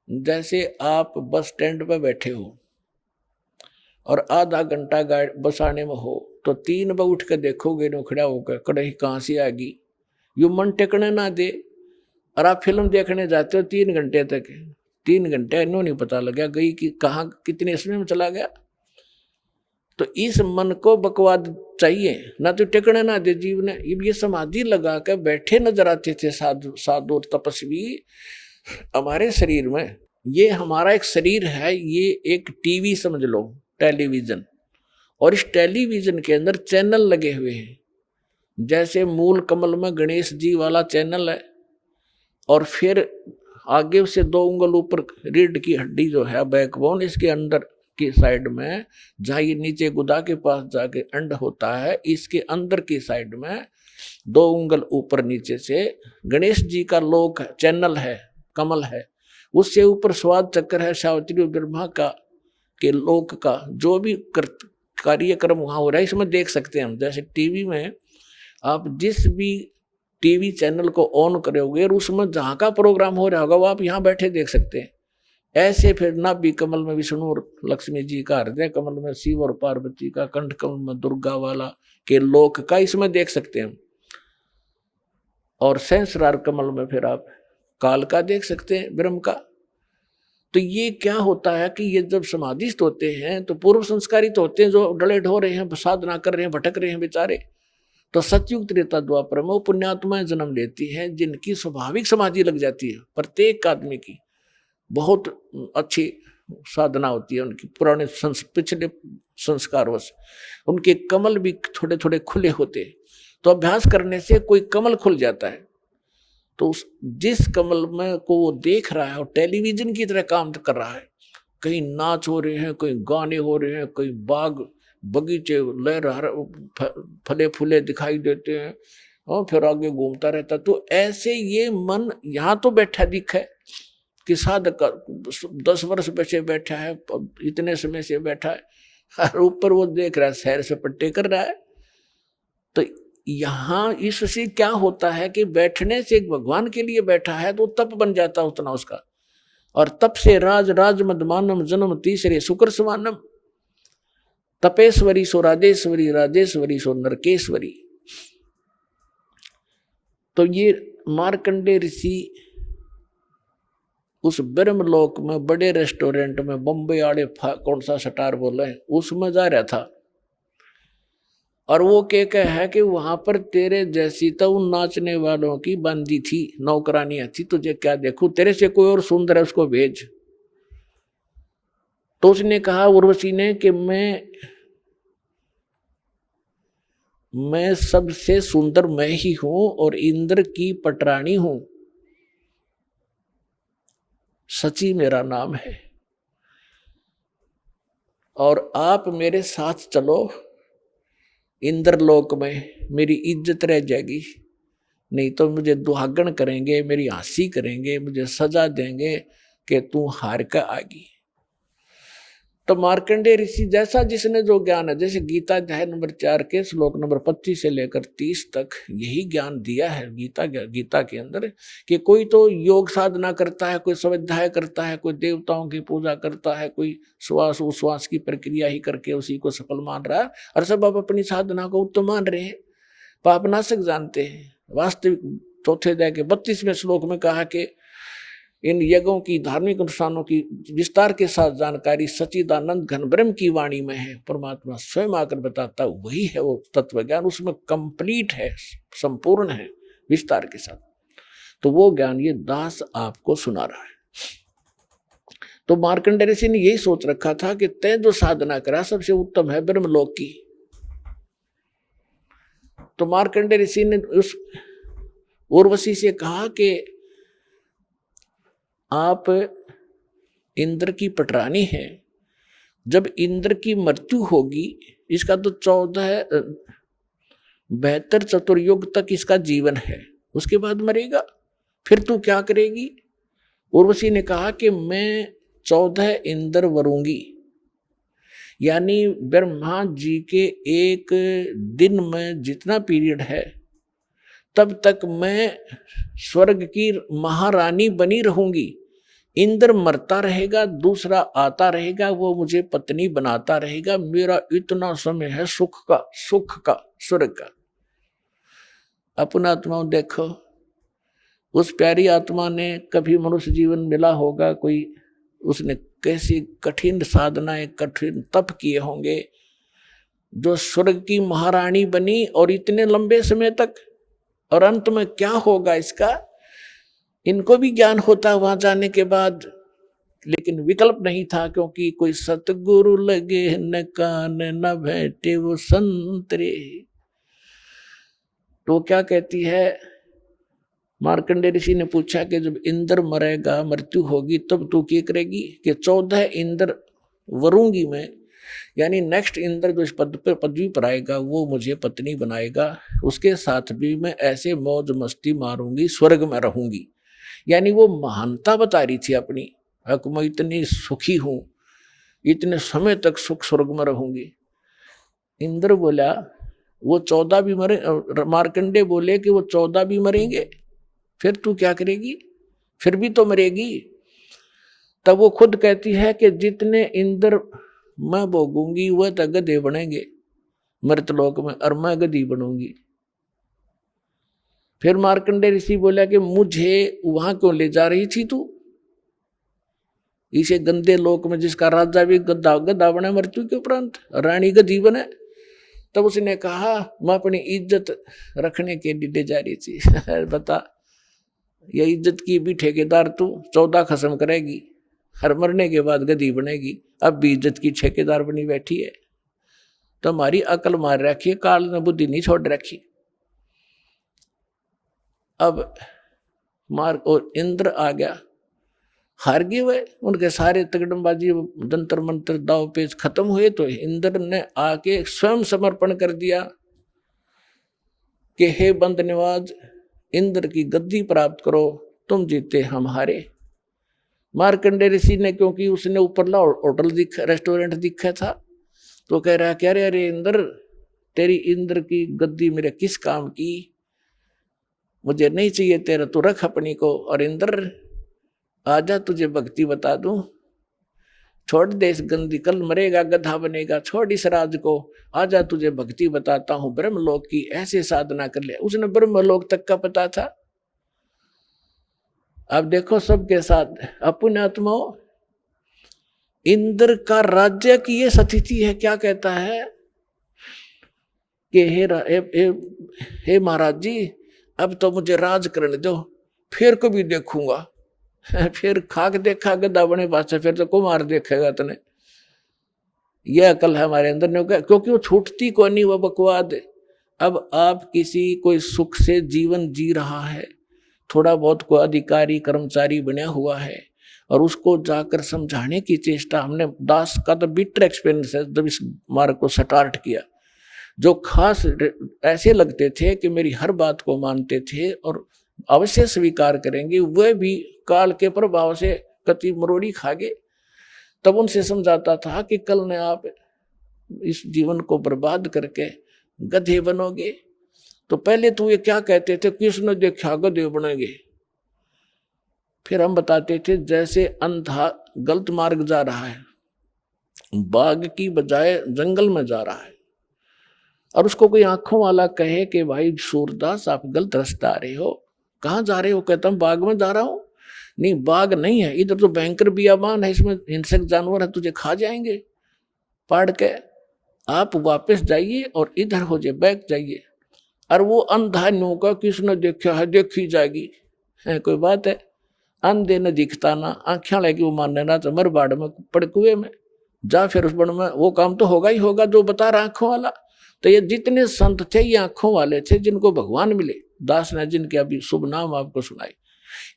जैसे आप बस स्टैंड पर बैठे हो और आधा घंटा बस आने में हो, तो 3 बजे उठ के देखोगे नो खड़ा होकर, कड़ाही कहाँ से आ गई, यू मन टेकने ना दे। और आप फिल्म देखने जाते हो 3 घंटे तक, 3 घंटे इन्हों नहीं पता लगा गई कि कहाँ कितने समय में चला गया। तो इस मन को बकवाद चाहिए ना, तो टेकने ना दे जीव ने। ये समाधि लगा कर बैठे नजर आते थे साधु और तपस्वी हमारे शरीर में। ये हमारा एक शरीर है, ये एक टीवी समझ लो, टेलीविजन, और इस टेलीविजन के अंदर चैनल लगे हुए हैं। जैसे मूल कमल में गणेश जी वाला चैनल है, और फिर आगे से 2 उंगल ऊपर रीढ़ की हड्डी जो है बैकबोन, इसके अंदर की साइड में जहाँ ये नीचे गुदा के पास जाके अंड होता है, इसके अंदर की साइड में 2 उंगल ऊपर नीचे से गणेश जी का लोक चैनल है, कमल है। उससे ऊपर स्वाद चक्र है, सावित्री ब्रह्मा का के लोक का जो भी कार्यक्रम वहाँ हो रहा है इसमें देख सकते हैं हम। जैसे टीवी में आप जिस भी टीवी चैनल को ऑन करोगे और उसमें जहाँ का प्रोग्राम हो रहा होगा वो आप यहाँ बैठे देख सकते हैं। ऐसे फिर नाभि कमल में विष्णु और लक्ष्मी जी का, हृदय कमल में शिव और पार्वती का, कंठ कमल में दुर्गा वाला के लोक का इसमें देख सकते हैं। और सहस्रार कमल में फिर आप काल का देख सकते हैं, ब्रह्म का। तो ये क्या होता है कि ये जब समाधिस्थ होते हैं तो पूर्व संस्कारित होते हैं, जो डले ढो रहे हैं, साधना कर रहे हैं, भटक रहे हैं बेचारे, तो सतयुग त्रेता द्वापर में वो पुण्यात्माएं जन्म लेती हैं जिनकी स्वाभाविक समाधि लग जाती है। प्रत्येक आदमी की बहुत अच्छी साधना होती है, उनकी पुराने पिछले संस्कारों से उनके कमल भी थोड़े थोड़े खुले होते हैं। तो अभ्यास करने से कोई कमल खुल जाता है, तो जिस कमल में को वो देख रहा है और टेलीविजन की तरह काम कर रहा है। कहीं नाच हो रहे हैं, कहीं गाने हो रहे हैं, कहीं बाग बगीचे लहर फले फूले दिखाई देते हैं, और फिर आगे घूमता रहता। तो ऐसे ये मन यहाँ तो बैठा दिखा है कि साधक 10 वर्ष से बैठा है, इतने समय से बैठा है, और ऊपर वो देख रहा है, सैर सपट्टे कर रहा है। तो यहाँ इससे क्या होता है कि बैठने से एक भगवान के लिए बैठा है तो तप बन जाता है उतना उसका, और तप से राज मदमानम जन्म तीसरे शुक्र समानम, तपेश्वरी सो राजेश्वरी, राजेश्वरी सो नरकेश्वरी। तो ये मार्कंडे ऋषि उस ब्रह्मलोक में बड़े रेस्टोरेंट में, बम्बई आड़े कौन सा स्टार बोले, उसमें जा रहा था। और वो क्या है कि वहां पर तेरे जैसी तो उन नाचने वालों की बंदी थी, नौकरानियां थी, तुझे क्या देखूं, तेरे से कोई और सुंदर है उसको भेज। तो उसने कहा उर्वशी ने कि मैं सबसे सुंदर मैं ही हूं और इंद्र की पटरानी हूं, सची मेरा नाम है, और आप मेरे साथ चलो इंद्रलोक में, मेरी इज्जत रह जाएगी, नहीं तो मुझे दुहागन करेंगे, मेरी हंसी करेंगे, मुझे सजा देंगे कि तू हार कर आ गई। तो मार्कंडेय ऋषि जैसा जिसने जो ज्ञान है, जैसे गीता अध्याय नंबर 4 के श्लोक नंबर 25 से लेकर 30 तक यही ज्ञान दिया है गीता के अंदर, कि कोई तो योग साधना करता है, कोई स्वाध्याय करता है, कोई देवताओं की पूजा करता है, कोई श्वास उश्वास की प्रक्रिया ही करके उसी को सफल मान रहा है, और सब अब अपनी साधना को उत्तम मान रहे हैं, पापनाशक जानते हैं। वास्तविक चौथे अध्याय के 32वें श्लोक में कहा कि इन यज्ञों की, धार्मिक अनुष्ठानों की विस्तार के साथ जानकारी सच्चिदानंद घन ब्रह्म की वाणी में है। परमात्मा स्वयं आकर बताता वही है वो तत्व ज्ञान, उसमें कंप्लीट है, संपूर्ण है विस्तार के साथ। तो वो ज्ञान ये दास आपको सुना रहा है। तो मार्कंडेय ऋषि ने यही सोच रखा था कि तय जो साधना करा सबसे उत्तम है ब्रह्मलोक की। तो मार्कंडेय ऋषि ने उस उर्वशी से कहा कि आप इंद्र की पटरानी है, जब इंद्र की मृत्यु होगी, इसका तो 72 चतुर्युग तक इसका जीवन है, उसके बाद मरेगा, फिर तू क्या करेगी? उर्वशी ने कहा कि मैं 14 इंद्र वरूंगी, यानी ब्रह्मा जी के एक दिन में जितना पीरियड है तब तक मैं स्वर्ग की महारानी बनी रहूंगी। इंद्र मरता रहेगा, दूसरा आता रहेगा, वो मुझे पत्नी बनाता रहेगा। मेरा इतना समय है सुख का, स्वर्ग का। अपना आत्मा देखो, उस प्यारी आत्मा ने कभी मनुष्य जीवन मिला होगा, कोई उसने कैसी कठिन साधनाएं, कठिन तप किए होंगे, जो स्वर्ग की महारानी बनी और इतने लंबे समय तक। और अंत में क्या होगा इसका, इनको भी ज्ञान होता वहां जाने के बाद, लेकिन विकल्प नहीं था, क्योंकि कोई सतगुरु लगे न कान न बैठे वो संतरे। तो क्या कहती है, मार्कंडेय ऋषि ने पूछा कि जब इंद्र मरेगा, मृत्यु होगी, तब तू क्या करेगी? कि 14 इंद्र वरूंगी मैं, यानी नेक्स्ट इंद्र जो इस पदवी पर आएगा वो मुझे पत्नी बनाएगा, उसके साथ भी मैं ऐसे मौज मस्ती मारूंगी, स्वर्ग में रहूंगी। यानी वो महानता बता रही थी अपनी, मैं इतनी सुखी हूं, इतने समय तक सुख स्वर्ग में रहूंगी। इंद्र बोला वो 14 भी मरे, मार्कंडेय बोले कि वो 14 भी मरेंगे, फिर तू क्या करेगी? फिर भी तो मरेगी। तब वो खुद कहती है कि जितने इंद्र मैं भोगूंगी वह तो गधे बनेंगे मृतलोक में, और मैं गधी बनूंगी। फिर मार्कंडेय ऋषि बोला कि मुझे वहां क्यों ले जा रही थी तू, इसे गंदे लोक में जिसका राजा भी गधा बने मृत्यु के उपरांत, रानी गधी बने। तब उसने कहा मैं अपनी इज्जत रखने के लिए ले जा रही थी। बता, ये इज्जत की भी ठेकेदार तू 14 खत्म करेगी, हर मरने के बाद गधी बनेगी, अब भी इज्जत की ठेकेदार बनी बैठी है। तो हमारी अकल मार रखी है, काल ने बुद्धि नहीं छोड़ रखी। अब और इंद्र आ गया, हार गए वे, उनके सारे तगड़मबाजी जंतर मंत्र दाव पेच खत्म हुए। तो इंद्र ने आके स्वयं समर्पण कर दिया कि हे बंदनवाज, इंद्र की गद्दी प्राप्त करो, तुम जीते हम हारे। मार्कंडेय ऋषि ने, क्योंकि उसने ऊपरला होटल रेस्टोरेंट दिखा था, तो कह रहा क्या रे, अरे इंद्र, तेरी इंद्र की गद्दी मेरे किस काम की, मुझे नहीं चाहिए तेरा, तू रख अपनी को। और इंद्र आजा तुझे भक्ति बता दूं, छोड़ दे इस गंदी, कल मरेगा गधा बनेगा, छोड़ इस राज को, आजा तुझे भक्ति बताता हूं ब्रह्मलोक की, ऐसे साधना कर ले। उसने ब्रह्मलोक तक का पता था। अब देखो सबके साथ अपने आत्माओं, इंद्र का राज्य की ये स्थिति है। क्या कहता है कि हे महाराज जी, अब तो मुझे राज करने दो, फिर कभी देखूंगा। फिर खाक देखा गधा बने पास, फिर तो कुमार देखेगा तने। यह अकल है हमारे अंदर नहीं होगा, क्योंकि वो छूटती को नहीं, वो बकवाद। अब आप किसी कोई सुख से जीवन जी रहा है, थोड़ा बहुत कोई अधिकारी कर्मचारी बना हुआ है, और उसको जाकर समझाने की चेष्टा, हमने दास का तो बिटर एक्सपीरियंस है जब इस मार्ग को स्टार्ट किया। जो खास ऐसे लगते थे कि मेरी हर बात को मानते थे और अवश्य स्वीकार करेंगे, वह भी काल के प्रभाव से कति मरोड़ी खा गए। तब उनसे समझाता था कि कल ने आप इस जीवन को बर्बाद करके गधे बनोगे, तो पहले तो ये क्या कहते थे, किसने देखा गधे बनेंगे। फिर हम बताते थे जैसे अंधा गलत मार्ग जा रहा है, बाग की बजाय जंगल में जा रहा है, और उसको कोई आंखों वाला कहे कि भाई सूरदास आप गलत रास्ता आ रहे हो, कहाँ जा रहे हो, कहता हूँ बाग में जा रहा हूँ। नहीं, बाग नहीं है, इधर तो भयंकर बियाबान है, इसमें हिंसक जानवर है, तुझे खा जाएंगे पाड़ के, आप वापस जाइए और इधर हो जाए, बैठ जाइए। और वो अंधा न्यू का किसने देखा है, देखी जाएगी, है कोई बात है, अंधे न दिखता ना, आंखें लगी वो मानने ना, तो मर बाड़ में पड़ कुएं में जा, फिर उस बड़ में वो काम तो होगा ही होगा जो बता रहा आंखों वाला। तो ये जितने संत थे ये आंखों वाले थे, जिनको भगवान मिले, दास ने जिनके अभी शुभ नाम आपको सुनाए।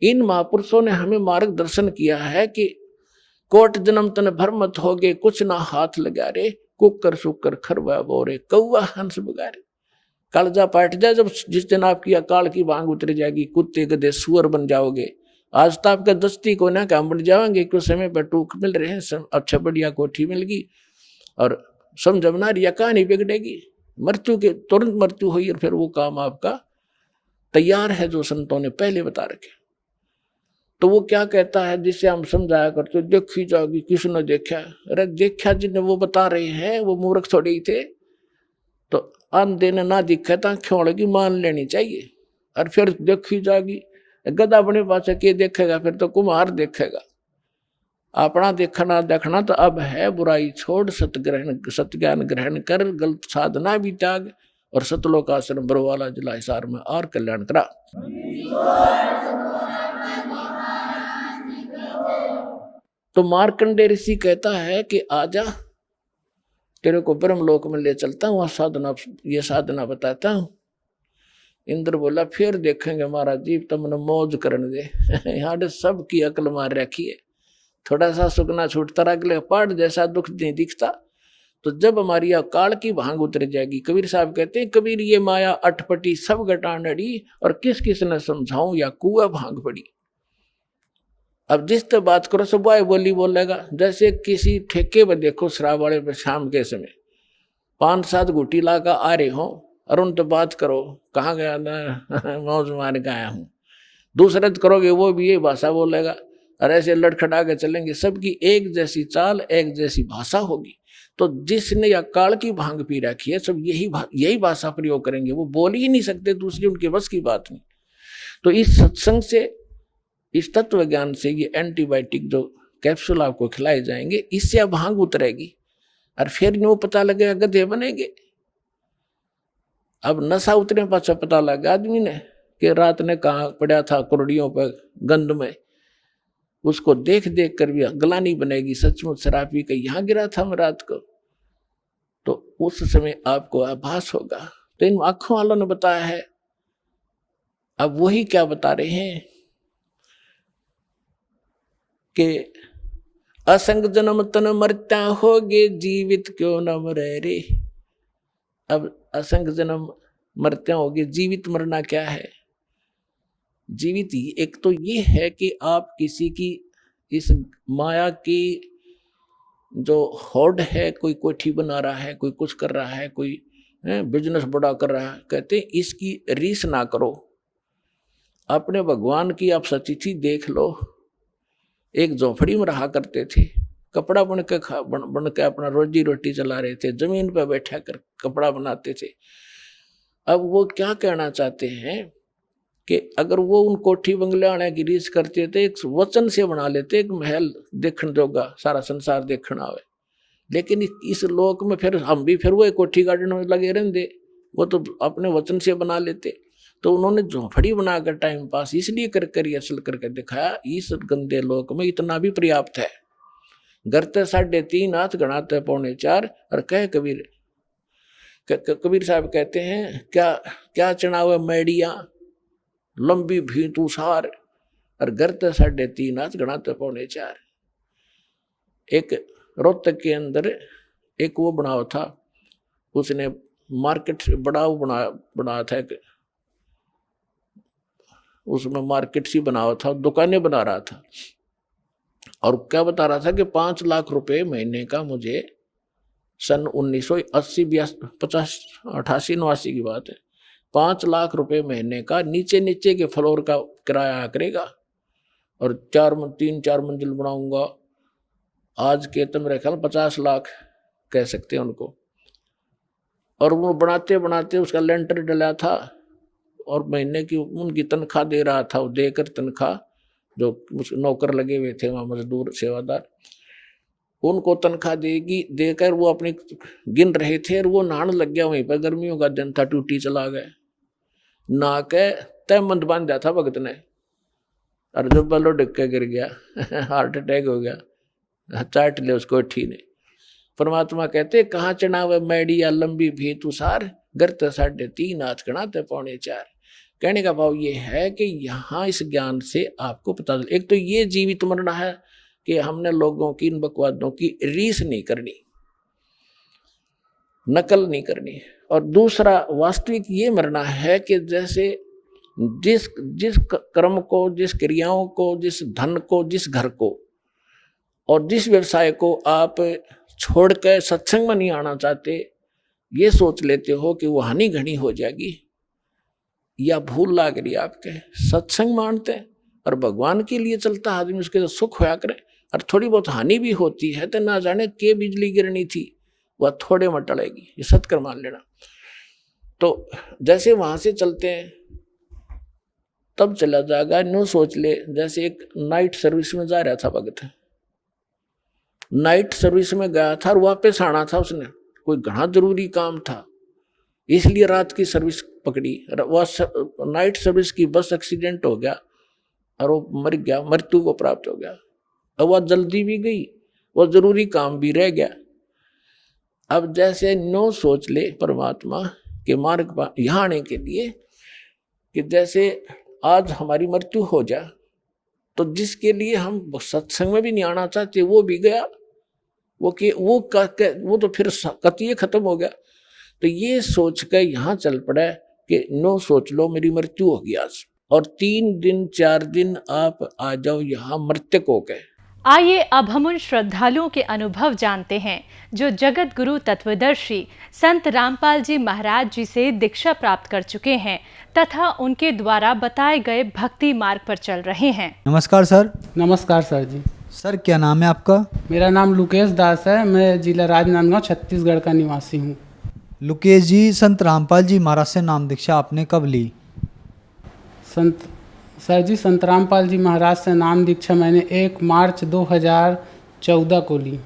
इन महापुरुषों ने हमें मार्गदर्शन किया है कि कोट जन्म तन भर मत होगे, कुछ ना हाथ लगा रे, कुकर सुकर खरवा बोरे, कौआ हंस बगारे। कालजा पाट जाए जब, जिस दिन आपकी अकाल की भांग उतर जाएगी, कुत्ते गधे सुअर बन जाओगे। आज तो आपका दस्ती को ना काम बन जाएंगे, कुछ समय पर टूक मिल रहे हैं, अच्छा बढ़िया कोठी मिल गई और समझना रिया कहानी बिगड़ेगी, मृत्यु के तुरंत मृत्यु हुई और फिर वो काम आपका तैयार है जो संतों ने पहले बता रखे। तो वो क्या कहता है, जिसे हम समझाया करते, देखी जाएगी किसने देखा। अरे देखा जिन्हें वो बता रहे हैं वो मूर्ख थोड़े ही थे। तो अंधे ने ना दिखा तो आंखें लगी मान लेनी चाहिए, और फिर देखी जाएगी। गधा अपने पास के देखेगा, फिर तो कुम्हार देखेगा। अपना देखना देखना तो अब है, बुराई छोड़ सत्य-ज्ञान ग्रहण कर, गलत साधना भी त्याग, और सतलोक आश्रम बरवाला जिला हिसार में और कल्याण करा। तो मार्कंडे ऋषि कहता है कि आजा, तेरे को ब्रह्मलोक में ले चलता हूँ, साधना, ये साधना बताता हूँ। इंद्र बोला फिर देखेंगे महाराज जी, तुमने मौज करने दे। यहाँ सब की अकल मार रखी है, थोड़ा सा सुखना छूटता रहा, अगले पहाड़ जैसा दुख नहीं दिखता। तो जब हमारी अकाल की भांग उतर जाएगी, कबीर साहब कहते हैं, कबीर ये माया अटपटी सब घटान अड़ी, और किस किस ने समझाऊं या कुआ भांग पड़ी। अब जिस तरह बात करो सब वाय बोली बोलेगा। जैसे किसी ठेके पर देखो शराब वाले पे शाम के समय 5-7 घुटी ला का आ रहे हो, और उन तो बात करो कहाँ गया ना, मौज मार के आया हूँ। दूसरे तो करोगे वो भी यही भाषा बोलेगा, और ऐसे लड़खड़ा के चलेंगे। सबकी एक जैसी चाल, एक जैसी भाषा होगी। तो जिसने अकाल की भांग पी रखी है सब यही भाषा प्रयोग करेंगे, वो बोल ही नहीं सकते दूसरी, उनके बस की बात नहीं। तो इस सत्संग से, इस तत्व ज्ञान से, ये एंटीबायोटिक जो कैप्सूल आपको खिलाए जाएंगे, इससे अब भांग उतरेगी, और फिर यूं पता लगेगा गधे बनेंगे। अब नशा उतरे पाछा पता लगा आदमी ने कि रात ने कहाँ पड़ा था कुरड़ियों पर गंद में, उसको देख देख कर भी गलानी बनेगी, सचमुच शराबी का यहाँ गिरा था मैं रात को। तो उस समय आपको आभास होगा। तो इन आंखों वालों ने बताया है। अब वही क्या बता रहे हैं कि असंग जन्म तन मरता होगे, जीवित क्यों न मरे रे। अब असंग जन्म मरते होगे, जीवित मरना क्या है? जीवित ही एक तो ये है कि आप किसी की इस माया की जो होड़ है, कोई कोठी बना रहा है, कोई कुछ कर रहा है, कोई बिजनेस बड़ा कर रहा है, कहते हैं इसकी रीस ना करो। अपने भगवान की आप सचिथि देख लो। एक झोपड़ी में रहा करते थे, कपड़ा बन के अपना रोजी रोटी चला रहे थे, जमीन पर बैठा कर कपड़ा बनाते थे। अब वो क्या कहना चाहते हैं कि अगर वो उन कोठी बंगले आने की रीस करते थे, एक वचन से बना लेते, एक महल देखने जोगा, सारा संसार देखना आवे। लेकिन इस लोक में फिर हम भी फिर वो कोठी गार्डन में लगे रहते, वो तो अपने वचन से बना लेते। तो उन्होंने झोपड़ी बनाकर टाइम पास इसलिए कर असल करके दिखाया, इस गंदे लोक में इतना भी पर्याप्त है। घर ते 3.5 हाथ, गणाते 4.25, और कहे कबीर साहब कहते हैं क्या क्या चढ़ावे मैडिया, लंबी भीत उसार, और घर ते 3.5 हाथ, गणाते 4.25। एक रोहतक के अंदर एक वो बनावा था, उसने मार्केट बड़ा बनाया था, एक उसमें मार्केट सी बना हुआ था, दुकानें बना रहा था। और क्या बता रहा था कि 5 लाख रुपए महीने का मुझे सन 1980 88 89 की बात है, 5 लाख रुपए महीने का नीचे नीचे के फ्लोर का किराया करेगा और 3-4 मंजिल बनाऊंगा। आज के तो मेरे ख्याल 50 लाख कह सकते हैं उनको। और वो बनाते बनाते उसका लेंटर डला था और महीने की उनकी तनख्वाह दे रहा था, वो देकर तनख्वाह जो नौकर लगे हुए थे वहाँ मजदूर सेवादार, उनको तनख्वाह देकर वो अपनी गिन रहे थे और वो नहाने लग गया वहीं पर। गर्मियों का दिन था, टूटी चला गया, नहा के तय मंद बांध दिया था भगत ने, और जब बलो डिग के गिर गया हार्ट अटैक हो गया, चाट ले उसको ठी ने। परमात्मा कहते कहाँ चढ़ा हुआ मैडिया लंबी भी तुषार, गर्त 3.5 हाथ कणा ते 4.25। कहने का भाव ये है कि यहाँ इस ज्ञान से आपको पता चल, एक तो ये जीवित मरना है कि हमने लोगों की इन बकवादों की रीस नहीं करनी, नकल नहीं करनी, और दूसरा वास्तविक ये मरना है कि जैसे जिस कर्म को, जिस क्रियाओं को, जिस धन को, जिस घर को और जिस व्यवसाय को आप छोड़ कर सत्संग में नहीं आना चाहते, ये सोच लेते हो कि वो हानि घनी हो जाएगी या भूल लाग रही आपके, सत्संग मानते हैं और भगवान के लिए चलता आदमी, उसके तो सुख होया करे, और थोड़ी बहुत हानि भी होती है तो ना जाने के बिजली गिरनी थी वह थोड़े में टलेगी, ये सत्कर मान लेना। तो जैसे वहां से चलते हैं तब चला जाएगा, नो सोच ले। जैसे एक नाइट सर्विस में जा रहा था भगत, नाइट सर्विस में गया था और वापस आना था उसने, कोई घना जरूरी काम था इसलिए रात की सर्विस पकड़ी। वह नाइट सर्विस की बस एक्सीडेंट हो गया और वो मर गया, मृत्यु को प्राप्त हो गया। अब वह जल्दी भी गई, वह जरूरी काम भी रह गया। अब जैसे नो सोच ले परमात्मा के मार्ग पर यहाँ आने के लिए कि जैसे आज हमारी मृत्यु हो जाए तो जिसके लिए हम सत्संग में भी नहीं आना चाहते वो भी गया, वो तो फिर कतई खत्म हो गया। तो ये सोच कर यहाँ चल पड़ा कि नो सोच लो मेरी मृत्यु होगी आज, और 3 दिन 4 दिन आप आ जाओ यहाँ मृतक हो गए। आइए अब हम उन श्रद्धालुओं के अनुभव जानते हैं जो जगत गुरु तत्वदर्शी संत रामपाल जी महाराज जी से दीक्षा प्राप्त कर चुके हैं तथा उनके द्वारा बताए गए भक्ति मार्ग पर चल रहे हैं। नमस्कार सर। नमस्कार सर जी। सर क्या नाम है आपका? मेरा नाम लुकेश दास है, मैं जिला राजनांदगांव छत्तीसगढ़ का निवासी हूँ। लुकेश जी, संत रामपाल जी महाराज से नाम दीक्षा आपने कब ली? संत रामपाल जी महाराज से नाम दीक्षा मैंने 1 मार्च 2014 को ली।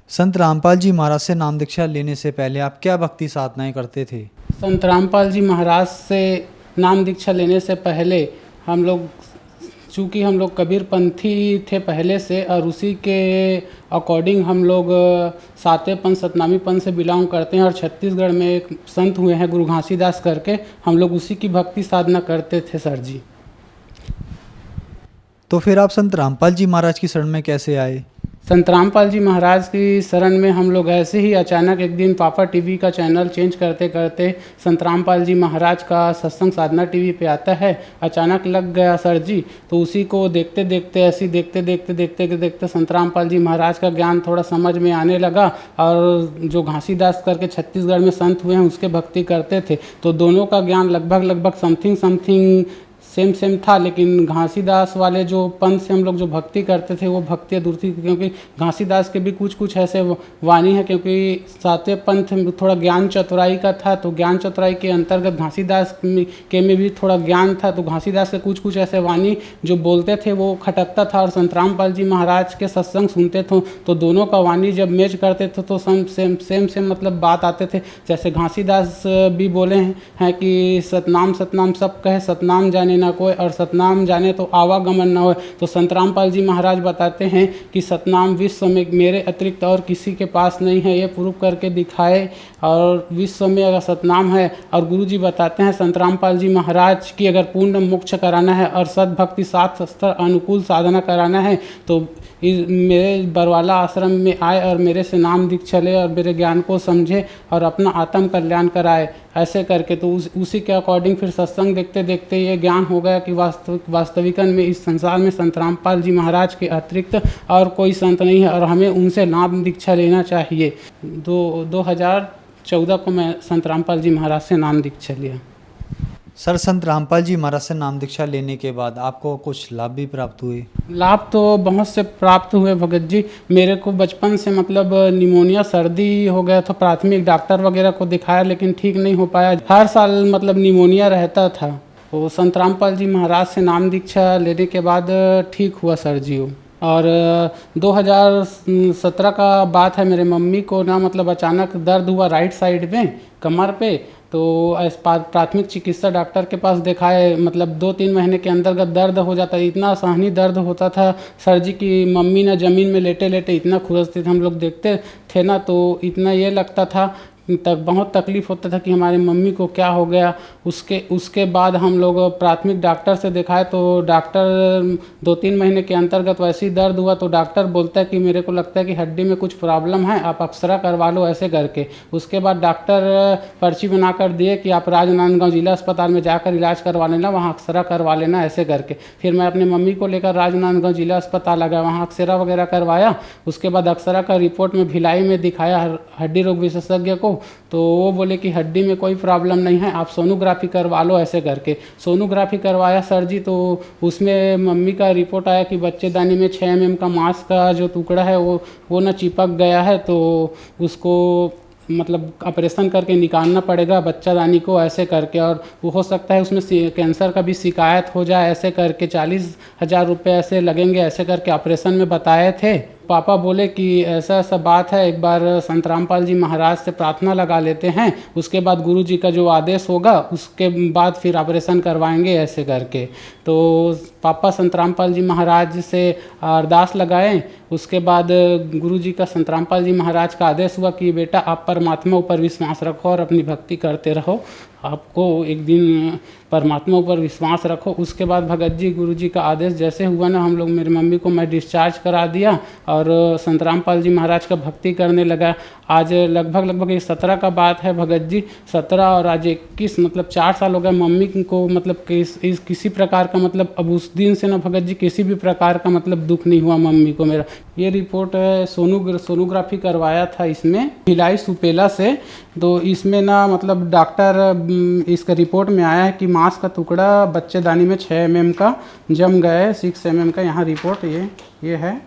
संत रामपाल जी महाराज से नाम दीक्षा लेने से पहले आप क्या भक्ति साधनाएं करते थे? संत रामपाल जी महाराज से नाम दीक्षा लेने से पहले चूँकि हम लोग कबीरपंथी थे पहले से, और उसी के अकॉर्डिंग हम लोग सातवें पंथ सतनामी पंथ से बिलोंग करते हैं, और छत्तीसगढ़ में एक संत हुए हैं गुरु घासीदास करके, हम लोग उसी की भक्ति साधना करते थे सर जी। तो फिर आप संत रामपाल जी महाराज की शरण में कैसे आए? संत रामपाल जी महाराज की शरण में हम लोग ऐसे ही अचानक एक दिन पापा टीवी का चैनल चेंज करते करते संत रामपाल जी महाराज का सत्संग साधना टीवी पे आता है, अचानक लग गया सर जी। तो उसी को देखते देखते ऐसे देखते संत रामपाल जी महाराज का ज्ञान थोड़ा समझ में आने लगा, और जो घासीदास करके छत्तीसगढ़ में संत हुए हैं उसके भक्ति करते थे, तो दोनों का ज्ञान लगभग समथिंग सेम था। लेकिन घासीदास वाले जो पंथ से हम लोग जो भक्ति करते थे वो भक्ति अधूरी थी, क्योंकि घासीदास के भी कुछ ऐसे वाणी है, क्योंकि सातवें पंथ में थोड़ा ज्ञान चतुराई का था, तो ज्ञान चतुराई के अंतर्गत घासीदास के में भी थोड़ा ज्ञान था, तो घासीदास के कुछ ऐसे वाणी जो बोलते थे वो खटकता था, और संत रामपाल जी महाराज के सत्संग सुनते थे तो दोनों का वाणी जब मैच करते थे तो सेम मतलब बात आते थे। जैसे घासीदास भी बोले हैं कि सतनाम सब कहे, सतनाम जाने ना कोई, और सतनाम जाने तो आवागमन न हो। तो संत रामपाल जी महाराज बताते हैं कि सतनाम विश्व में मेरे अतिरिक्त और किसी के पास नहीं है, ये प्रूव करके दिखाए, और विश्व में अगर सतनाम है। और गुरु जी बताते हैं संत रामपाल जी महाराज की अगर पूर्ण मोक्ष कराना है और सद्भक्ति शास्त्र अनुकूल साधना कराना है तो मेरे बरवाला आश्रम में आए और मेरे से नाम दीक्षा ले और मेरे ज्ञान को समझे और अपना आत्म कल्याण कराए, ऐसे करके। तो उसी के अकॉर्डिंग फिर सत्संग देखते देखते ये ज्ञान हो गया कि वास्तविकन में इस संसार में संत रामपाल जी महाराज के अतिरिक्त और कोई संत नहीं है और हमें उनसे नाम दीक्षा लेना चाहिए। 2014 को मैं संत रामपाल जी महाराज से नाम दीक्षा लिया। सर, संत रामपाल जी महाराज से नाम दीक्षा लेने के बाद आपको कुछ लाभ भी प्राप्त हुए? लाभ तो बहुत से प्राप्त हुए भगत जी। मेरे को बचपन से मतलब निमोनिया सर्दी हो गया था, प्राथमिक डॉक्टर वगैरह को दिखाया लेकिन ठीक नहीं हो पाया। हर साल मतलब निमोनिया रहता था। वो संत रामपाल जी महाराज से नाम दीक्षा लेने के बाद ठीक हुआ सर जी। और 2017 का बात है, मेरे मम्मी को ना मतलब अचानक दर्द हुआ राइट साइड में कमर पे। तो प्राथमिक चिकित्सा डॉक्टर के पास दिखाए, मतलब 2-3 महीने के अंतर्गत दर्द हो जाता है। इतना सहनी दर्द होता था सर जी की मम्मी ना ज़मीन में लेटे लेटे इतना खुरसते थे। हम लोग देखते थे ना तो इतना ये लगता था तक बहुत तकलीफ़ होता था कि हमारे मम्मी को क्या हो गया। उसके बाद हम लोग प्राथमिक डॉक्टर से दिखाए तो डॉक्टर 2-3 महीने के अंतर्गत वैसे ही दर्द हुआ तो डॉक्टर बोलता है कि मेरे को लगता है कि हड्डी में कुछ प्रॉब्लम है, आप एक्सरे करवा लो, ऐसे करके। उसके बाद डॉक्टर पर्ची बना कर दिए कि आप राजनांदगांव जिला अस्पताल में जाकर इलाज करवा लेना, वहाँ एक्सरे करवा लेना, ऐसे करके। फिर मैं अपने मम्मी को लेकर राजनांदगांव जिला अस्पताल आ गया, वहाँ एक्सरे वगैरह करवाया। उसके बाद एक्सरे का रिपोर्ट में भिलाई में दिखाया हड्डी रोग विशेषज्ञ को, तो वो बोले कि हड्डी में कोई प्रॉब्लम नहीं है, आप सोनोग्राफी करवा लो, ऐसे करके। सोनोग्राफी करवाया सर जी तो उसमें मम्मी का रिपोर्ट आया कि बच्चेदानी में 6 mm का मांस का जो टुकड़ा है वो ना चिपक गया है, तो उसको मतलब ऑपरेशन करके निकालना पड़ेगा बच्चादानी को, ऐसे करके। और वो हो सकता है उसमें कैंसर का भी शिकायत हो जाए, ऐसे करके 40,000 रुपये ऐसे लगेंगे, ऐसे करके ऑपरेशन में बताए थे। पापा बोले कि ऐसा ऐसा बात है, एक बार संत रामपाल जी महाराज से प्रार्थना लगा लेते हैं, उसके बाद गुरु जी का जो आदेश होगा उसके बाद फिर ऑपरेशन करवाएंगे, ऐसे करके। तो पापा संत रामपाल जी महाराज से अरदास लगाए। उसके बाद गुरु जी का संत रामपाल जी महाराज का आदेश हुआ कि बेटा आप परमात्मा ऊपर विश्वास रखो और अपनी भक्ति करते रहो, आपको एक दिन परमात्मा ऊपर विश्वास रखो। उसके बाद भगत जी गुरु जी का आदेश जैसे हुआ ना, हम लोग मेरी मम्मी को मैं डिस्चार्ज करा दिया और संत रामपाल जी महाराज का भक्ति करने लगा। आज लगभग ये 17 का बात है भगत जी, 17 और आज 21, मतलब 4 साल हो गए मम्मी को। मतलब किसी प्रकार का मतलब अब उस दिन से ना भगत जी किसी भी प्रकार का मतलब दुख नहीं हुआ मम्मी को मेरा। ये रिपोर्ट है, सोनोग्राफी करवाया था इसमें भिलाई सुपेला से। तो इसमें ना मतलब डॉक्टर इसका रिपोर्ट में आया है कि मांस का टुकड़ा बच्चेदानी में 6 mm का जम गया है, 6 mm का। यहाँ रिपोर्ट ये है,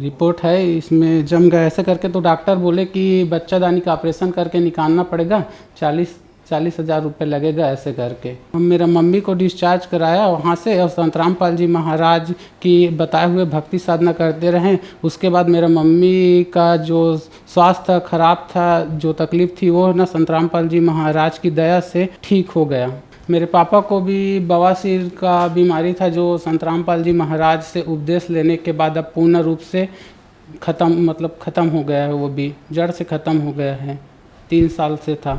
रिपोर्ट है, इसमें जम गया ऐसे करके। तो डॉक्टर बोले कि बच्चादानी का ऑपरेशन करके निकालना पड़ेगा, 40,000 रुपये लगेगा, ऐसे करके। हम मेरा मम्मी को डिस्चार्ज कराया वहाँ से और संत रामपाल जी महाराज की बताए हुए भक्ति साधना करते रहें। उसके बाद मेरा मम्मी का जो स्वास्थ्य खराब था, जो तकलीफ़ थी, वो ना संत रामपाल जी महाराज की दया से ठीक हो गया। मेरे पापा को भी बवासीर का बीमारी था, जो संत रामपाल जी महाराज से उपदेश लेने के बाद अब पूर्ण रूप से ख़त्म हो गया है, वो भी जड़ से ख़त्म हो गया है, 3 साल से था।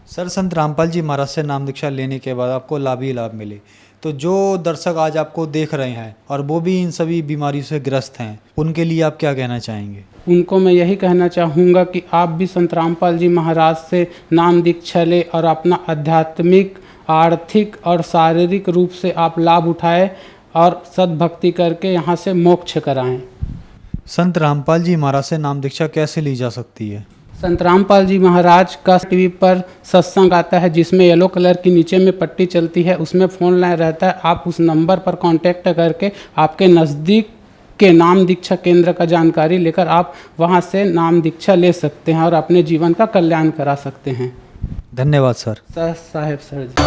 सर, संत रामपाल जी महाराज से नाम दीक्षा लेने के बाद आपको लाभ ही लाभ मिले, तो जो दर्शक आज आपको देख रहे हैं और वो भी इन सभी बीमारियों से ग्रस्त हैं, उनके लिए आप क्या कहना चाहेंगे? उनको मैं यही कहना चाहूँगा कि आप भी संत रामपाल जी महाराज से नाम दीक्षा ले और अपना आध्यात्मिक, आर्थिक और शारीरिक रूप से आप लाभ उठाएं और सद्भक्ति करके यहाँ से मोक्ष कराएं। संत रामपाल जी महाराज से नाम दीक्षा कैसे ली जा सकती है? संत रामपाल जी महाराज का टीवी पर सत्संग आता है, जिसमें येलो कलर की नीचे में पट्टी चलती है, उसमें फ़ोन लाइन रहता है। आप उस नंबर पर कांटेक्ट करके आपके नज़दीक के नाम दीक्षा केंद्र का जानकारी लेकर आप वहां से नाम दीक्षा ले सकते हैं और अपने जीवन का कल्याण करा सकते हैं। धन्यवाद सर। साहेब सर जी।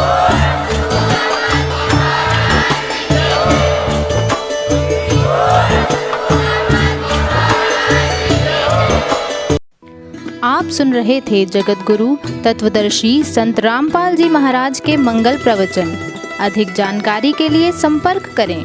आप सुन रहे थे जगत गुरु तत्वदर्शी संत रामपाल जी महाराज के मंगल प्रवचन। अधिक जानकारी के लिए संपर्क करें